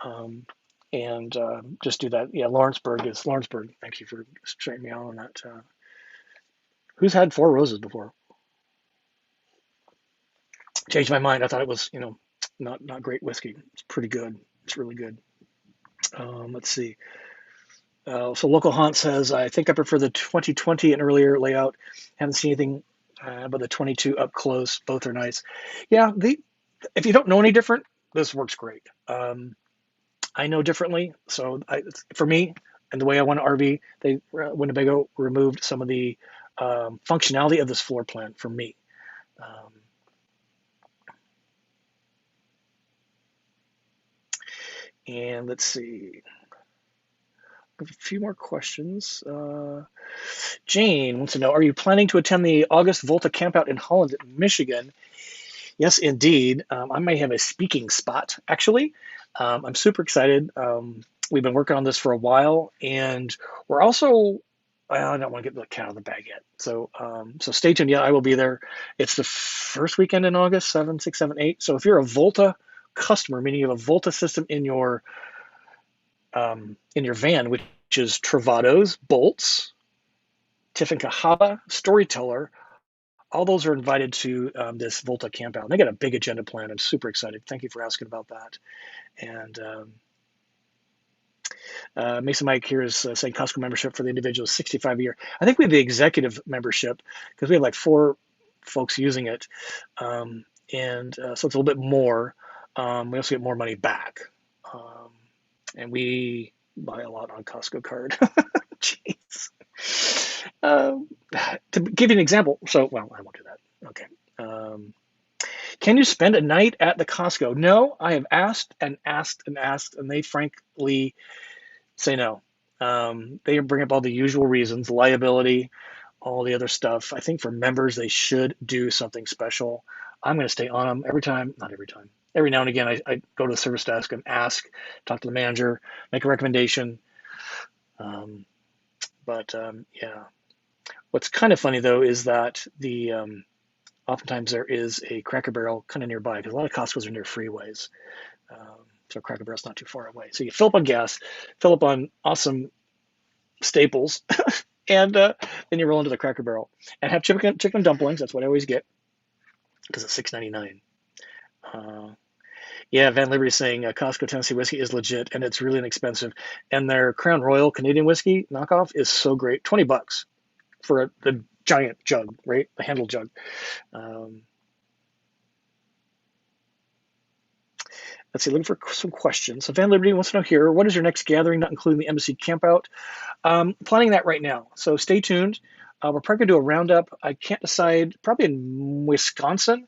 Um, and just do that. Yeah, Lawrenceburg is Lawrenceburg. Thank you for straightening me out on that. Who's had Four Roses before? Changed my mind. I thought it was, not great whiskey. It's pretty good. It's really good. Let's see. So local haunt says, I think I prefer the 2020 and earlier layout. Haven't seen anything but the 22 up close. Both are nice. Yeah, if you don't know any different, this works great. I know differently, so for me and the way I want to RV, Winnebago removed some of the functionality of this floor plan for me. Um, and let's see. A few more questions. Jane wants to know, are you planning to attend the August Volta campout in Holland, Michigan? Yes, indeed. I may have a speaking spot, actually. I'm super excited. We've been working on this for a while, and we're also, I don't want to get the cat out of the bag yet. So stay tuned. Yeah, I will be there. It's the first weekend in August, 7, 6, 7, 8. So if you're a Volta customer, meaning you have a Volta system in your van, which is Travados, Bolts, Tiff and Cahaba, Storyteller, all those are invited to this Volta campout. And they got a big agenda plan. I'm super excited. Thank you for asking about that. And Mason Mike here is saying Costco membership for the individual is $65 a year. I think we have the executive membership because we have like 4 folks using it. So it's a little bit more. We also get more money back. And we buy a lot on Costco card. Jeez. To give you an example, I won't do that. Okay. Can you spend a night at the Costco? No, I have asked and asked and asked, and they frankly say no. They bring up all the usual reasons, liability, all the other stuff. I think for members, they should do something special. I'm going to stay on them every time, not every time. Every now and again, I go to the service desk and ask, talk to the manager, make a recommendation. Yeah. What's kind of funny, though, is that oftentimes there is a Cracker Barrel kind of nearby because a lot of Costco's are near freeways. So Cracker Barrel's not too far away. So you fill up on gas, fill up on awesome staples, and then you roll into the Cracker Barrel and have chicken dumplings. That's what I always get because it's $6.99. Yeah, Van Liberty is saying Costco Tennessee whiskey is legit and it's really inexpensive. And their Crown Royal Canadian whiskey knockoff is so great. $20 for the giant jug, right? The handle jug. Let's see, looking for some questions. So Van Liberty wants to know here, what is your next gathering, not including the embassy campout? Planning that right now. So stay tuned. We're probably gonna do a roundup. I can't decide. Probably in Wisconsin,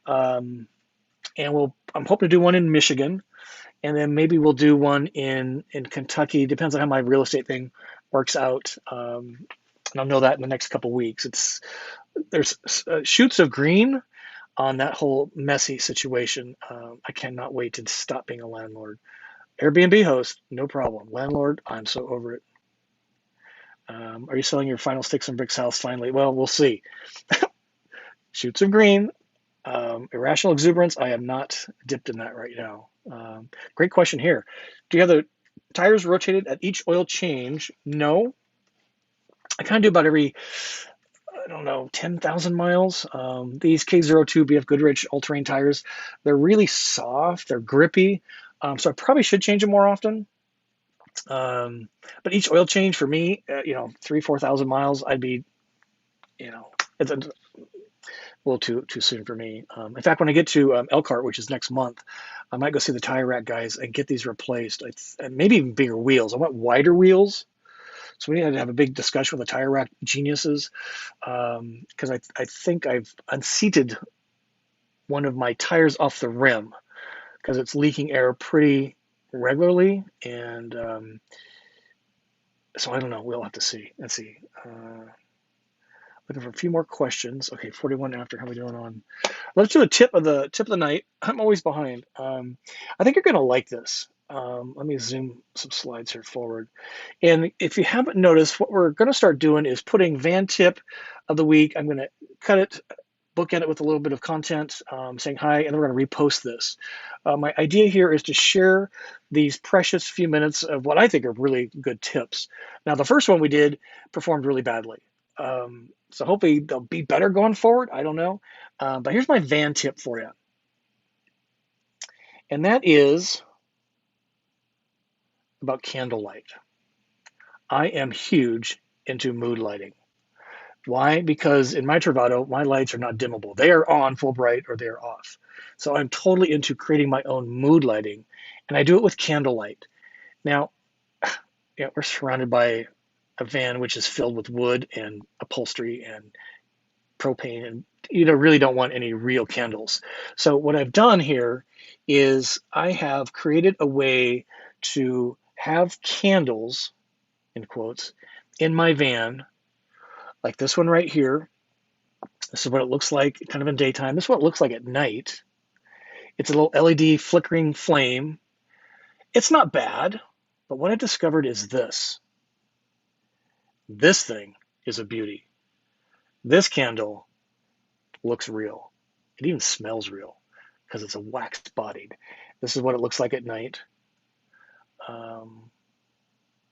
um, and I'm hoping to do one in Michigan, and then maybe we'll do one in Kentucky. Depends on how my real estate thing works out. And I'll know that in the next couple weeks. There's shoots of green on that whole messy situation. I cannot wait to stop being a landlord. Airbnb host, no problem. Landlord, I'm so over it. Are you selling your final sticks and bricks house finally? Well, we'll see. Shoots of green, irrational exuberance. I am not dipped in that right now. Great question here. Do you have the tires rotated at each oil change? No. I kind of do about every, I don't know, 10,000 miles. These K02 BF Goodrich all-terrain tires, they're really soft, they're grippy, so I probably should change them more often. But each oil change for me, 4,000 miles, I'd be, it's a little too soon for me. In fact, when I get to Elkhart, which is next month, I might go see the tire rack guys and get these replaced. And maybe even bigger wheels. I want wider wheels. So we need to have a big discussion with the tire rack geniuses, because I think I've unseated one of my tires off the rim because it's leaking air pretty regularly, and so I don't know. We'll have to see. Let's see. Looking for a few more questions. Okay, 41 after. How are we doing on? Let's do the tip of the night. I'm always behind. I think you're gonna like this. Let me zoom some slides here forward. And if you haven't noticed, what we're going to start doing is putting van tip of the week. I'm going to cut it, bookend it with a little bit of content, saying hi, and then we're going to repost this. My idea here is to share these precious few minutes of what I think are really good tips. Now, the first one we did performed really badly. So hopefully they'll be better going forward. I don't know. But here's my van tip for you. And that is about candlelight. I am huge into mood lighting. Why? Because in my Travado, my lights are not dimmable. They are on full bright or they are off. So I'm totally into creating my own mood lighting, and I do it with candlelight. Now, we're surrounded by a van which is filled with wood and upholstery and propane, and you really don't want any real candles. So what I've done here is I have created a way to have candles, in quotes, in my van, like this one right here. This is what it looks like kind of in daytime. This is what it looks like at night. It's a little LED flickering flame. It's not bad, but what I discovered is this. This thing is a beauty. This candle looks real. It even smells real because it's a waxed bodied. This is what it looks like at night.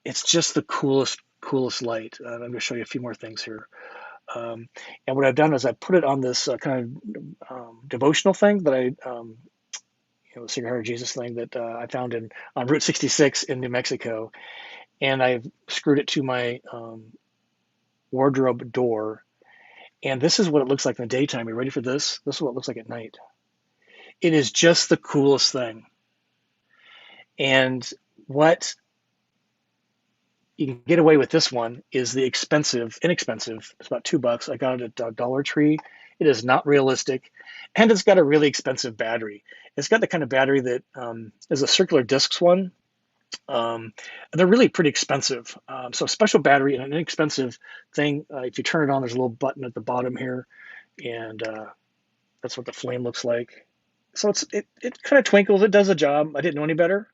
It's just the coolest light. I'm going to show you a few more things here. And what I've done is I put it on this kind of devotional thing that I, the Sacred Heart of Jesus thing that I found on Route 66 in New Mexico. And I've screwed it to my wardrobe door. And this is what it looks like in the daytime. You ready for this? This is what it looks like at night. It is just the coolest thing. And what you can get away with this one is the inexpensive. It's about $2. I got it at Dollar Tree. It is not realistic, and it's got a really expensive battery. It's got the kind of battery that is a circular discs one, and they're really pretty expensive. So a special battery and an inexpensive thing. If you turn it on, there's a little button at the bottom here, and that's what the flame looks like. So it kind of twinkles. It does a job. I didn't know any better,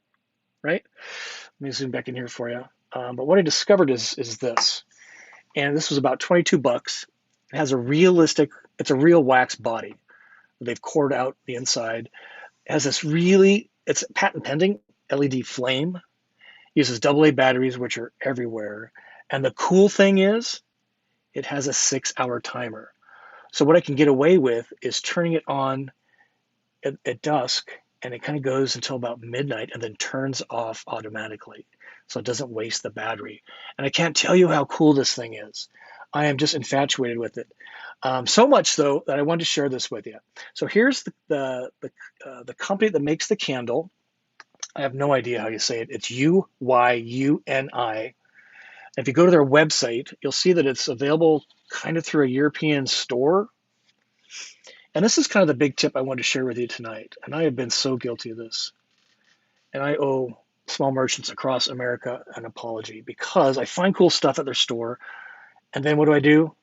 right? Let me zoom back in here for you. But what I discovered is this, and this was about $22. It has it's a real wax body. They've cored out the inside. It has this it's patent pending LED flame. Uses AA batteries, which are everywhere. And the cool thing is, it has a 6-hour timer. So what I can get away with is turning it on at dusk, and it kind of goes until about midnight and then turns off automatically. So it doesn't waste the battery. And I can't tell you how cool this thing is. I am just infatuated with it. So much so that I wanted to share this with you. So here's the company that makes the candle. I have no idea how you say it. It's Uyuni. If you go to their website, you'll see that it's available kind of through a European store. And this is kind of the big tip I wanted to share with you tonight. And I have been so guilty of this. And I owe small merchants across America an apology because I find cool stuff at their store. And then what do?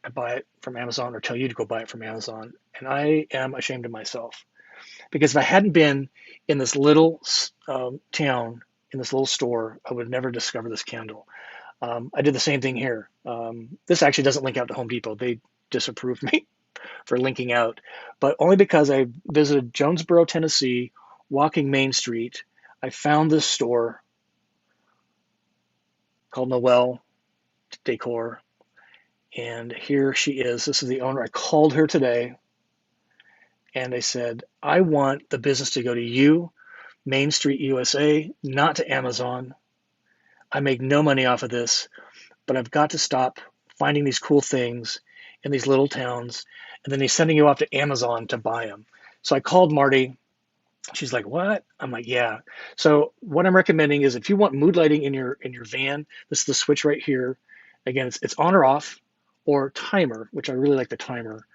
I buy it from Amazon or tell you to go buy it from Amazon. And I am ashamed of myself because if I hadn't been in this little town, in this little store, I would have never discovered this candle. I did the same thing here. This actually doesn't link out to Home Depot. They disapproved me for linking out, but only because I visited Jonesboro, Tennessee, walking Main Street. I found this store called NOELLE DECOR, and here she is. This is the owner. I called her today, and they said, I want the business to go to you, Main Street USA, not to Amazon. I make no money off of this, but I've got to stop finding these cool things in these little towns, and then they're sending you off to Amazon to buy them. So I called Marty. She's like, what? I'm like, yeah. So what I'm recommending is if you want mood lighting in your van, this is the switch right here. Again, it's on or off, or timer, which I really like the timer.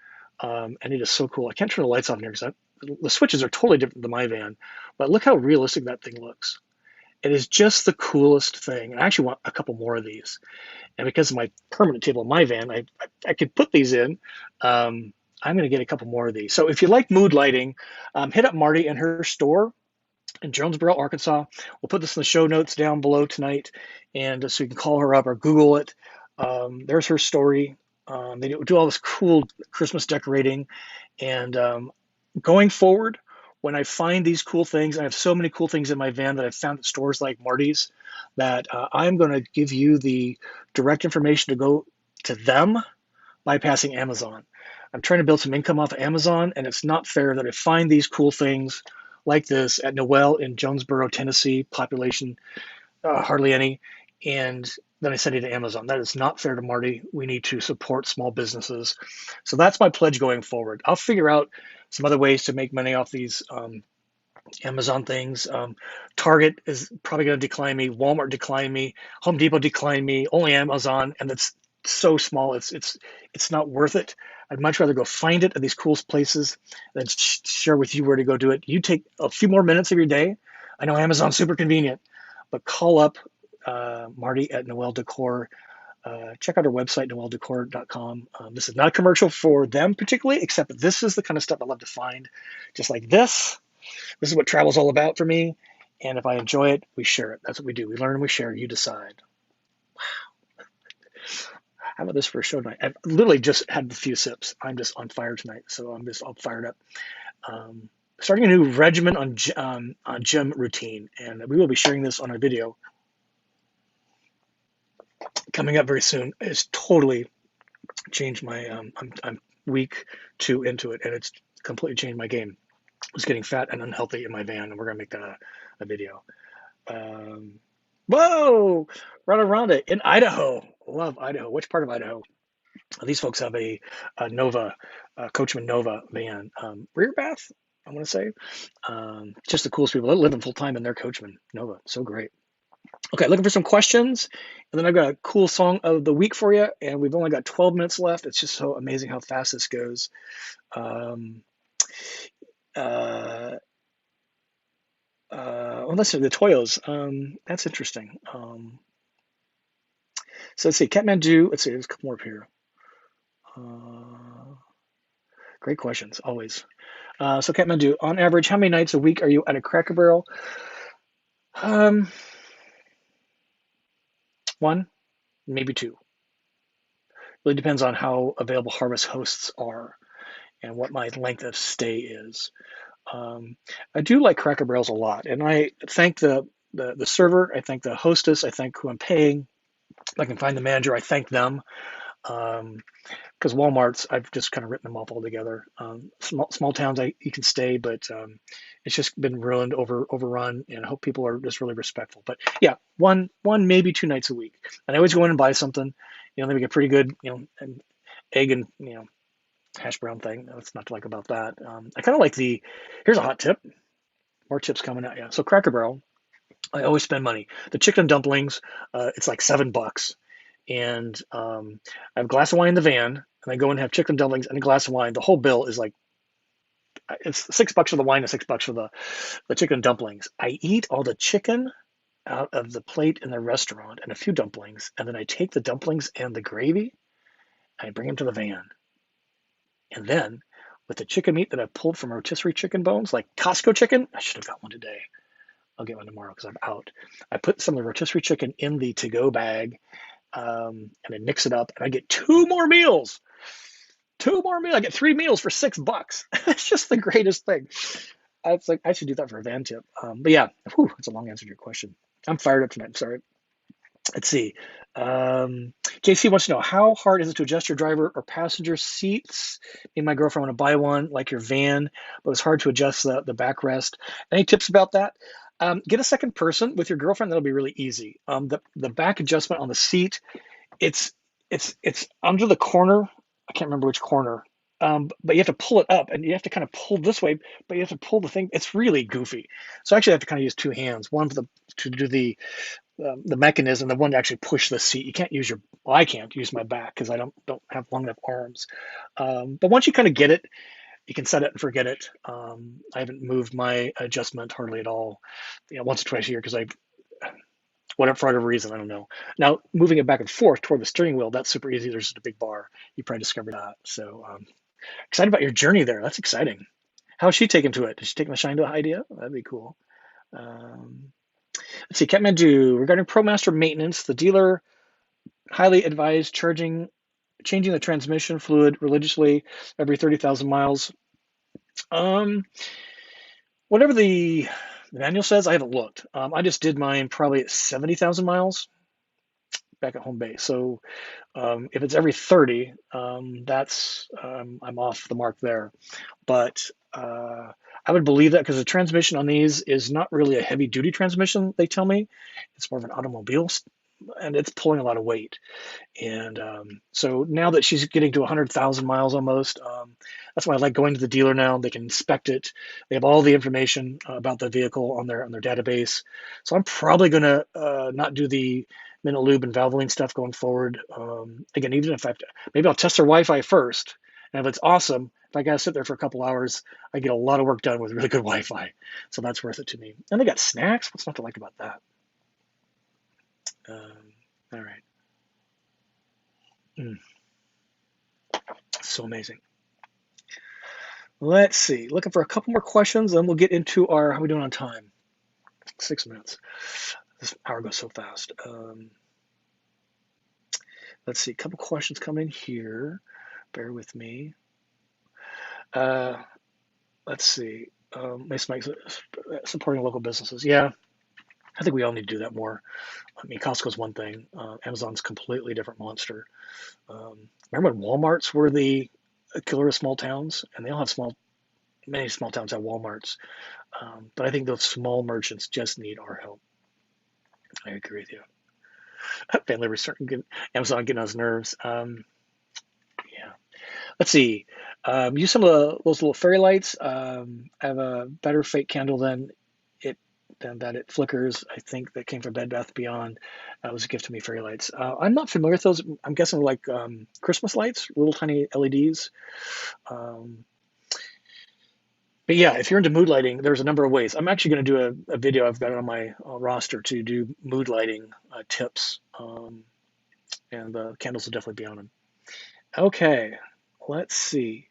And it is so cool. I can't turn the lights off in here because the switches are totally different than my van, but look how realistic that thing looks. It is just the coolest thing. I actually want a couple more of these. And because of my permanent table in my van, I could put these in. I'm going to get a couple more of these. So if you like mood lighting, hit up Marty and her store in Jonesboro, Arkansas. We'll put this in the show notes down below tonight, and so you can call her up or Google it. There's her story. They do all this cool Christmas decorating, and going forward, when I find these cool things, I have so many cool things in my van that I've found at stores like Marty's, that I'm going to give you the direct information to go to them bypassing Amazon. I'm trying to build some income off of Amazon, and it's not fair that I find these cool things like this at NOELLE in Jonesboro, Tennessee, population hardly any, and then I send it to Amazon. That is not fair to Marty. We need to support small businesses. So that's my pledge going forward. I'll figure out some other ways to make money off these Amazon things. Target is probably going to decline me. Walmart decline me. Home Depot decline me. Only Amazon, and it's so small. It's not worth it. I'd much rather go find it at these cool places than share with you where to go do it. You take a few more minutes of your day. I know Amazon's super convenient, but call up Marty at Noelle Decor. Check out our website, noelledecor.com. This is not a commercial for them particularly, except that this is the kind of stuff I love to find. Just like this. This is what travel's all about for me. And if I enjoy it, we share it. That's what we do. We learn, we share, you decide. Wow. How about this for a show tonight? I've literally just had a few sips. I'm just on fire tonight, so I'm just all fired up. Starting a new regimen on gym routine, and we will be sharing this on our video coming up very soon. It's totally changed my. I'm week 2 into it, and it's completely changed my game. I was getting fat and unhealthy in my van, and we're gonna make that a video. Whoa, Rhonda in Idaho. Love Idaho. Which part of Idaho? These folks have a Nova, Coachman Nova van. Rear bath, I want to say. Just the coolest people. They're living full time in their Coachman Nova. So great. Okay, looking for some questions. And then I've got a cool song of the week for you. And we've only got 12 minutes left. It's just so amazing how fast this goes. Well, listen, the Toyos. That's interesting. So let's see, Kathmandu. Let's see, there's a couple more up here. Great questions, always. So Kathmandu, on average, how many nights a week are you at a Cracker Barrel? 1, maybe 2. Really depends on how available Harvest hosts are and what my length of stay is. I do like Cracker Barrels a lot, and I thank the server, I thank the hostess, I thank who I'm paying. If I can find the manager, I thank them. Because Walmart's, I've just kind of written them off altogether. Small towns, you can stay, but it's just been ruined, overrun, and I hope people are just really respectful. But yeah, one maybe 2 nights a week, and I always go in and buy something. They make a pretty good, an egg and hash brown thing. What's not to like about that? I kind of like here's a hot tip. More tips coming out. Yeah. So Cracker Barrel, I always spend money. The chicken dumplings, it's like $7, and I have a glass of wine in the van, and I go and have chicken dumplings and a glass of wine. The whole bill is like, it's $6 for the wine and $6 for the chicken dumplings. I eat all the chicken out of the plate in the restaurant and a few dumplings, and then I take the dumplings and the gravy and I bring them to the van. And then with the chicken meat that I pulled from rotisserie chicken bones, like Costco chicken, I should have got one today. I'll get one tomorrow because I'm out. I put some of the rotisserie chicken in the to-go bag, and I mix it up, and I get two more meals. Two more meals. I get 3 meals for $6. It's just the greatest thing. It's like I should do that for a van tip. But yeah, that's a long answer to your question. I'm fired up tonight. I'm sorry. Let's see. JC wants to know, how hard is it to adjust your driver or passenger seats? Me and my girlfriend want to buy one like your van, but it's hard to adjust the backrest. Any tips about that? Get a second person with your girlfriend. That'll be really easy. The back adjustment on the seat, it's under the corner. I can't remember which corner. But you have to pull it up, and you have to kind of pull this way, but you have to pull the thing. It's really goofy. So actually, I have to kind of use two hands, one to do the mechanism, the one to actually push the seat. You can't use your, well, I can't use my back because I don't have long enough arms. But once you kind of get it, you can set it and forget it. I haven't moved my adjustment hardly at all, once or twice a year because whatever, for whatever reason, I don't know. Now, moving it back and forth toward the steering wheel, that's super easy. There's just a big bar. You probably discovered that. So excited about your journey there. That's exciting. How's she taken to it? Is she taking the shine to idea? That'd be cool. Let's see, Kathmandu, regarding Promaster maintenance, the dealer highly advised changing the transmission fluid religiously every 30,000 miles. Whatever the manual says, I haven't looked. I just did mine probably at 70,000 miles back at home base. So if it's every 30, that's I'm off the mark there. But I would believe that because the transmission on these is not really a heavy duty transmission, they tell me. It's more of an automobile, and it's pulling a lot of weight. And so now that she's getting to 100,000 miles almost, that's why I like going to the dealer now. They can inspect it. They have all the information about the vehicle on their database. So I'm probably going to not do the minute lube and valvoline stuff going forward. Again, even if maybe I'll test their Wi-Fi first. And if it's awesome, if I got to sit there for a couple hours, I get a lot of work done with really good Wi-Fi. So that's worth it to me. And they got snacks. What's not to like about that? All right. So amazing. Let's see. Looking for a couple more questions, then we'll get into how are we doing on time? 6 minutes. This hour goes so fast. Let's see. A couple questions coming here. Bear with me. Let's see. Mason Mike supporting local businesses. Yeah, I think we all need to do that more. I mean, Costco's one thing. Amazon's a completely different monster. Remember when Walmarts were the killer of small towns? And they all have many small towns have Walmarts. But I think those small merchants just need our help. I agree with you. Family return, Amazon getting on his nerves. Yeah. Let's see. Use some of those little fairy lights. I have a better fake candle than that it flickers. I think that came from Bed Bath Beyond. That was a gift to me, fairy lights. I'm not familiar with those. I'm guessing like Christmas lights, little tiny LEDs. But yeah, if you're into mood lighting, there's a number of ways. I'm actually going to do a video. I've got it on my roster to do mood lighting tips, and the candles will definitely be on them. Okay, let's see.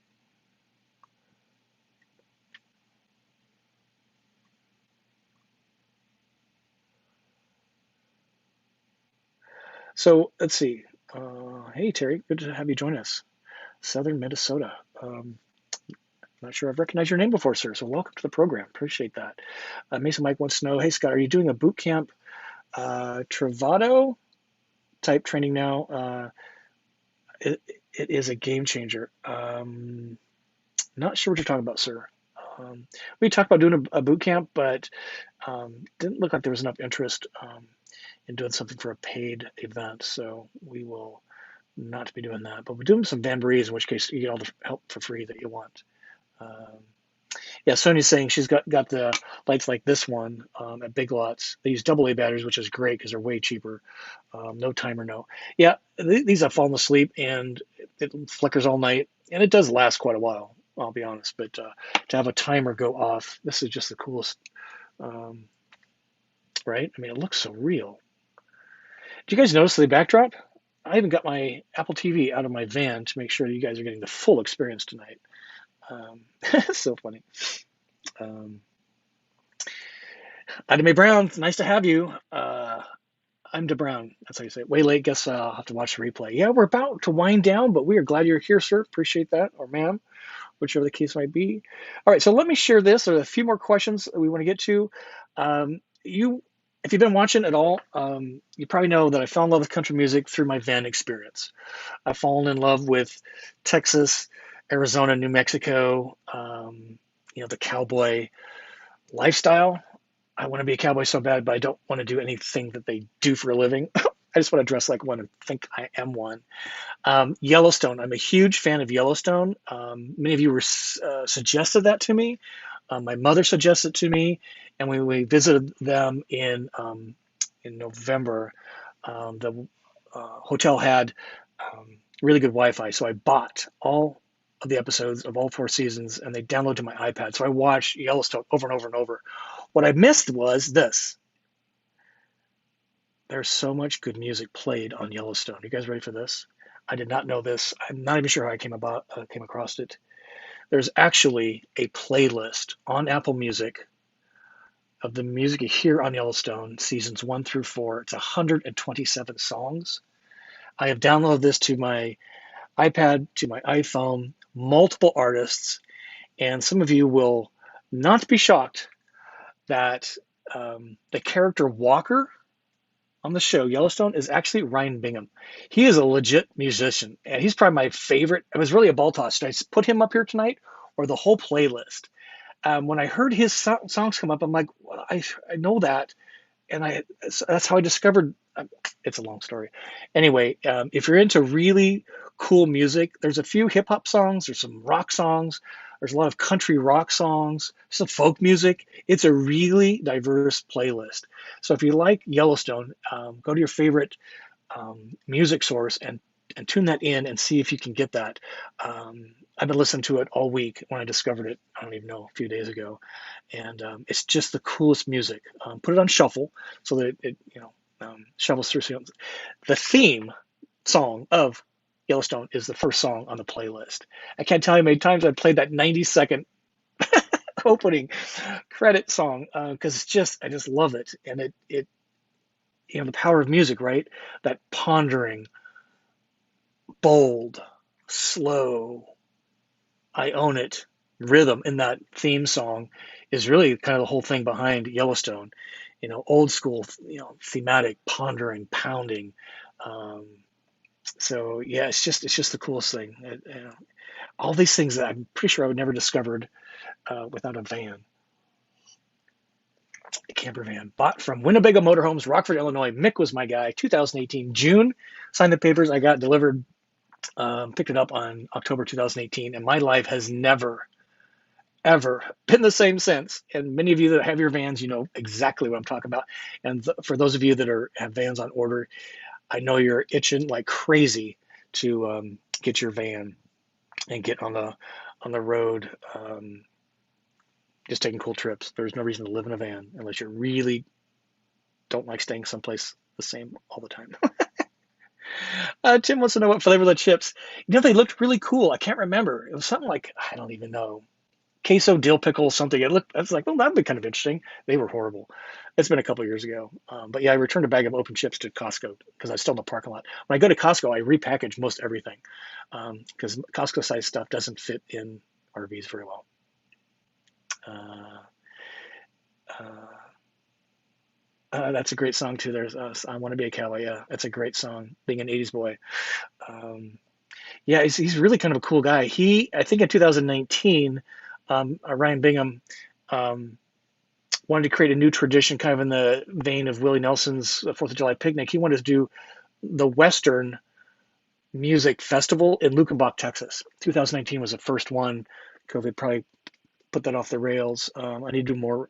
So let's see. Hey, Terry, good to have you join us. Southern Minnesota. Not sure I've recognized your name before, sir, so welcome to the program. Appreciate that. Mason Mike wants to know, hey, Scott, are you doing a boot camp Travado type training now? It is a game changer. Not sure what you're talking about, sir. We talked about doing a boot camp, but didn't look like there was enough interest in doing something for a paid event, so we will not be doing that. But we're doing some Vanbrees, in which case you get all the help for free that you want. Yeah, Sony's saying she's got the lights like this one at Big Lots. They use AA batteries, which is great because they're way cheaper. No timer, no. Yeah, these I've fallen asleep and it flickers all night, and it does last quite a while. I'll be honest, but to have a timer go off, this is just the coolest, um, right? I mean, it looks so real. Do you guys notice the backdrop? I even got my Apple TV out of my van to make sure that you guys are getting the full experience tonight. It's so funny. Um, Ida Mae Brown, nice to have you. I'm De Brown. That's how you say it. Way late. Guess I'll have to watch the replay. Yeah, we're about to wind down, but we are glad you're here, sir. Appreciate that, or ma'am, whichever the case might be. All right, so let me share this. There are a few more questions that we want to get to. If you've been watching at all, you probably know that I fell in love with country music through my van experience. I've fallen in love with Texas, Arizona, New Mexico, the cowboy lifestyle. I want to be a cowboy so bad, but I don't want to do anything that they do for a living. I just want to dress like one and think I am one. Yellowstone. I'm a huge fan of Yellowstone. Many of you suggested that to me. My mother suggested it to me, and when we visited them in November, the hotel had really good Wi-Fi, so I bought all of the episodes of all 4 seasons, and they downloaded to my iPad. So I watched Yellowstone over and over and over. What I missed was this. There's so much good music played on Yellowstone. You guys ready for this? I did not know this. I'm not even sure how I came across it. There's actually a playlist on Apple Music of the music you hear on Yellowstone, seasons 1 through 4. It's 127 songs. I have downloaded this to my iPad, to my iPhone, multiple artists, and some of you will not be shocked that the character Walker on the show Yellowstone is actually Ryan Bingham. He is a legit musician, and he's probably my favorite. It was really a ball toss. Should I put him up here tonight or the whole playlist? When I heard his songs come up, I'm like, well, I know that, and that's how I discovered. It's a long story. Anyway, if you're into really cool music, there's a few hip hop songs. There's some rock songs. There's a lot of country rock songs, some folk music. It's a really diverse playlist. So if you like Yellowstone, go to your favorite music source and tune that in and see if you can get that. I've been listening to it all week. When I discovered it, I don't even know, a few days ago, and it's just the coolest music. Put it on shuffle so that it shuffles through. The theme song of Yellowstone is the first song on the playlist. I can't tell you how many times I've played that 90-second opening credit song because I just love it, and it the power of music, right? That pondering, bold, slow, I own it rhythm in that theme song is really kind of the whole thing behind Yellowstone. Old school, thematic, pondering, pounding. So yeah, it's just the coolest thing. All these things that I'm pretty sure I would never discovered without a van. A camper van bought from Winnebago Motor Homes, Rockford, Illinois. Mick was my guy. 2018 June. Signed the papers. I got delivered. Picked it up on October 2018, and my life has never, ever been the same since. And many of you that have your vans, you know exactly what I'm talking about. And for those of you that have vans on order, I know you're itching like crazy to get your van and get on the road, just taking cool trips. There's no reason to live in a van unless you really don't like staying someplace the same all the time. Tim wants to know what flavor of the chips. They looked really cool. I can't remember. It was something like, I don't even know. Queso, dill pickle, something. I was like, well, that'd be kind of interesting. They were horrible. It's been a couple of years ago. But yeah, I returned a bag of open chips to Costco because I was still in the parking lot. When I go to Costco, I repackage most everything because Costco size stuff doesn't fit in RVs very well. That's a great song too. There's I Want to Be a Cowboy. Yeah, that's a great song. Being an 80s boy. Yeah, he's really kind of a cool guy. I think in 2019, Ryan Bingham wanted to create a new tradition, kind of in the vein of Willie Nelson's 4th of July picnic. He wanted to do the Western Music Festival in Luckenbach, Texas. 2019 was the first one. COVID probably put that off the rails. I need to do more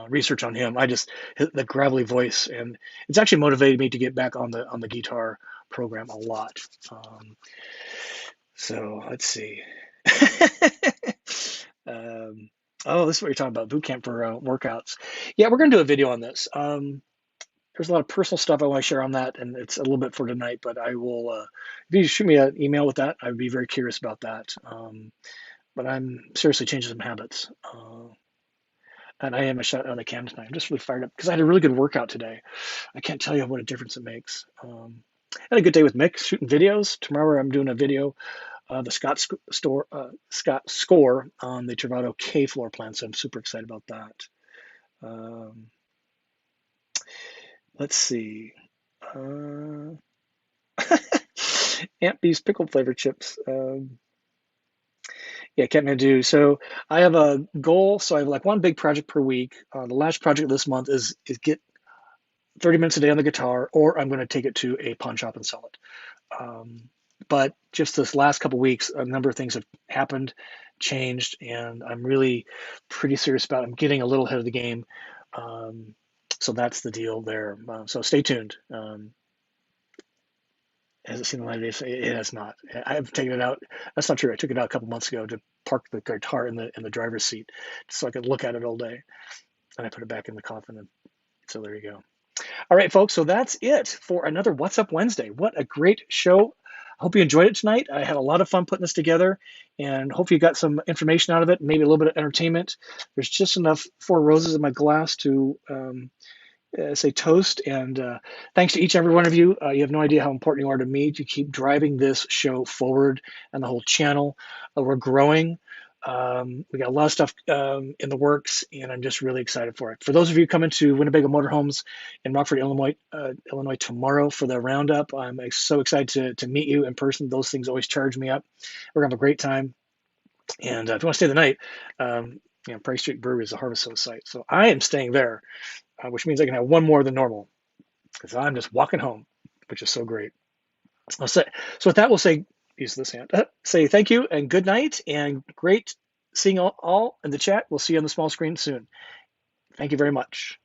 research on him. I just the gravelly voice, and it's actually motivated me to get back on the guitar program a lot. So let's see. Oh, this is what you're talking about, boot camp for workouts. Yeah, we're gonna do a video on this. There's a lot of personal stuff I want to share on that, and it's a little bit for tonight, but I will, if you shoot me an email with that, I would be very curious about that. But I'm seriously changing some habits. And I am a shot on the cam tonight. I'm just really fired up because I had a really good workout today. I can't tell you what a difference it makes. I had a good day with Mick shooting videos. Tomorrow I'm doing a video, the Scott score on the Travado K floor plan. So I'm super excited about that. Let's see. Aunt B's pickle flavor chips. Yeah, Catman do. So I have a goal. So I have like one big project per week. The last project this month is get 30 minutes a day on the guitar, or I'm going to take it to a pawn shop and sell it. But just this last couple weeks, a number of things have happened, changed, and I'm really pretty serious about it. I'm getting a little ahead of the game. So that's the deal there. So stay tuned. Has it seen the light of day? It has not. I've taken it out. That's not true. I took it out a couple months ago to park the guitar in the driver's seat so I could look at it all day. And I put it back in the coffin. And so there you go. All right, folks. So that's it for another What's Up Wednesday. What a great show. I hope you enjoyed it tonight. I had a lot of fun putting this together, and hope you got some information out of it, maybe a little bit of entertainment. There's just enough Four Roses in my glass to say toast, and thanks to each and every one of you. You have no idea how important you are to me to keep driving this show forward and the whole channel. We're growing. We got a lot of stuff in the works, and I'm just really excited for it. For those of you coming to Winnebago Motor Homes in Rockford, Illinois tomorrow for the roundup, I'm so excited to meet you in person. Those things always charge me up. We're gonna have a great time, and if you want to stay the night, Price Street Brewery is a Harvest Host site, so I am staying there, which means I can have one more than normal because I'm just walking home, which is so great. So with that, we'll say, use this hand, say thank you and good night, and great seeing all in the chat. We'll see you on the small screen soon. Thank you very much.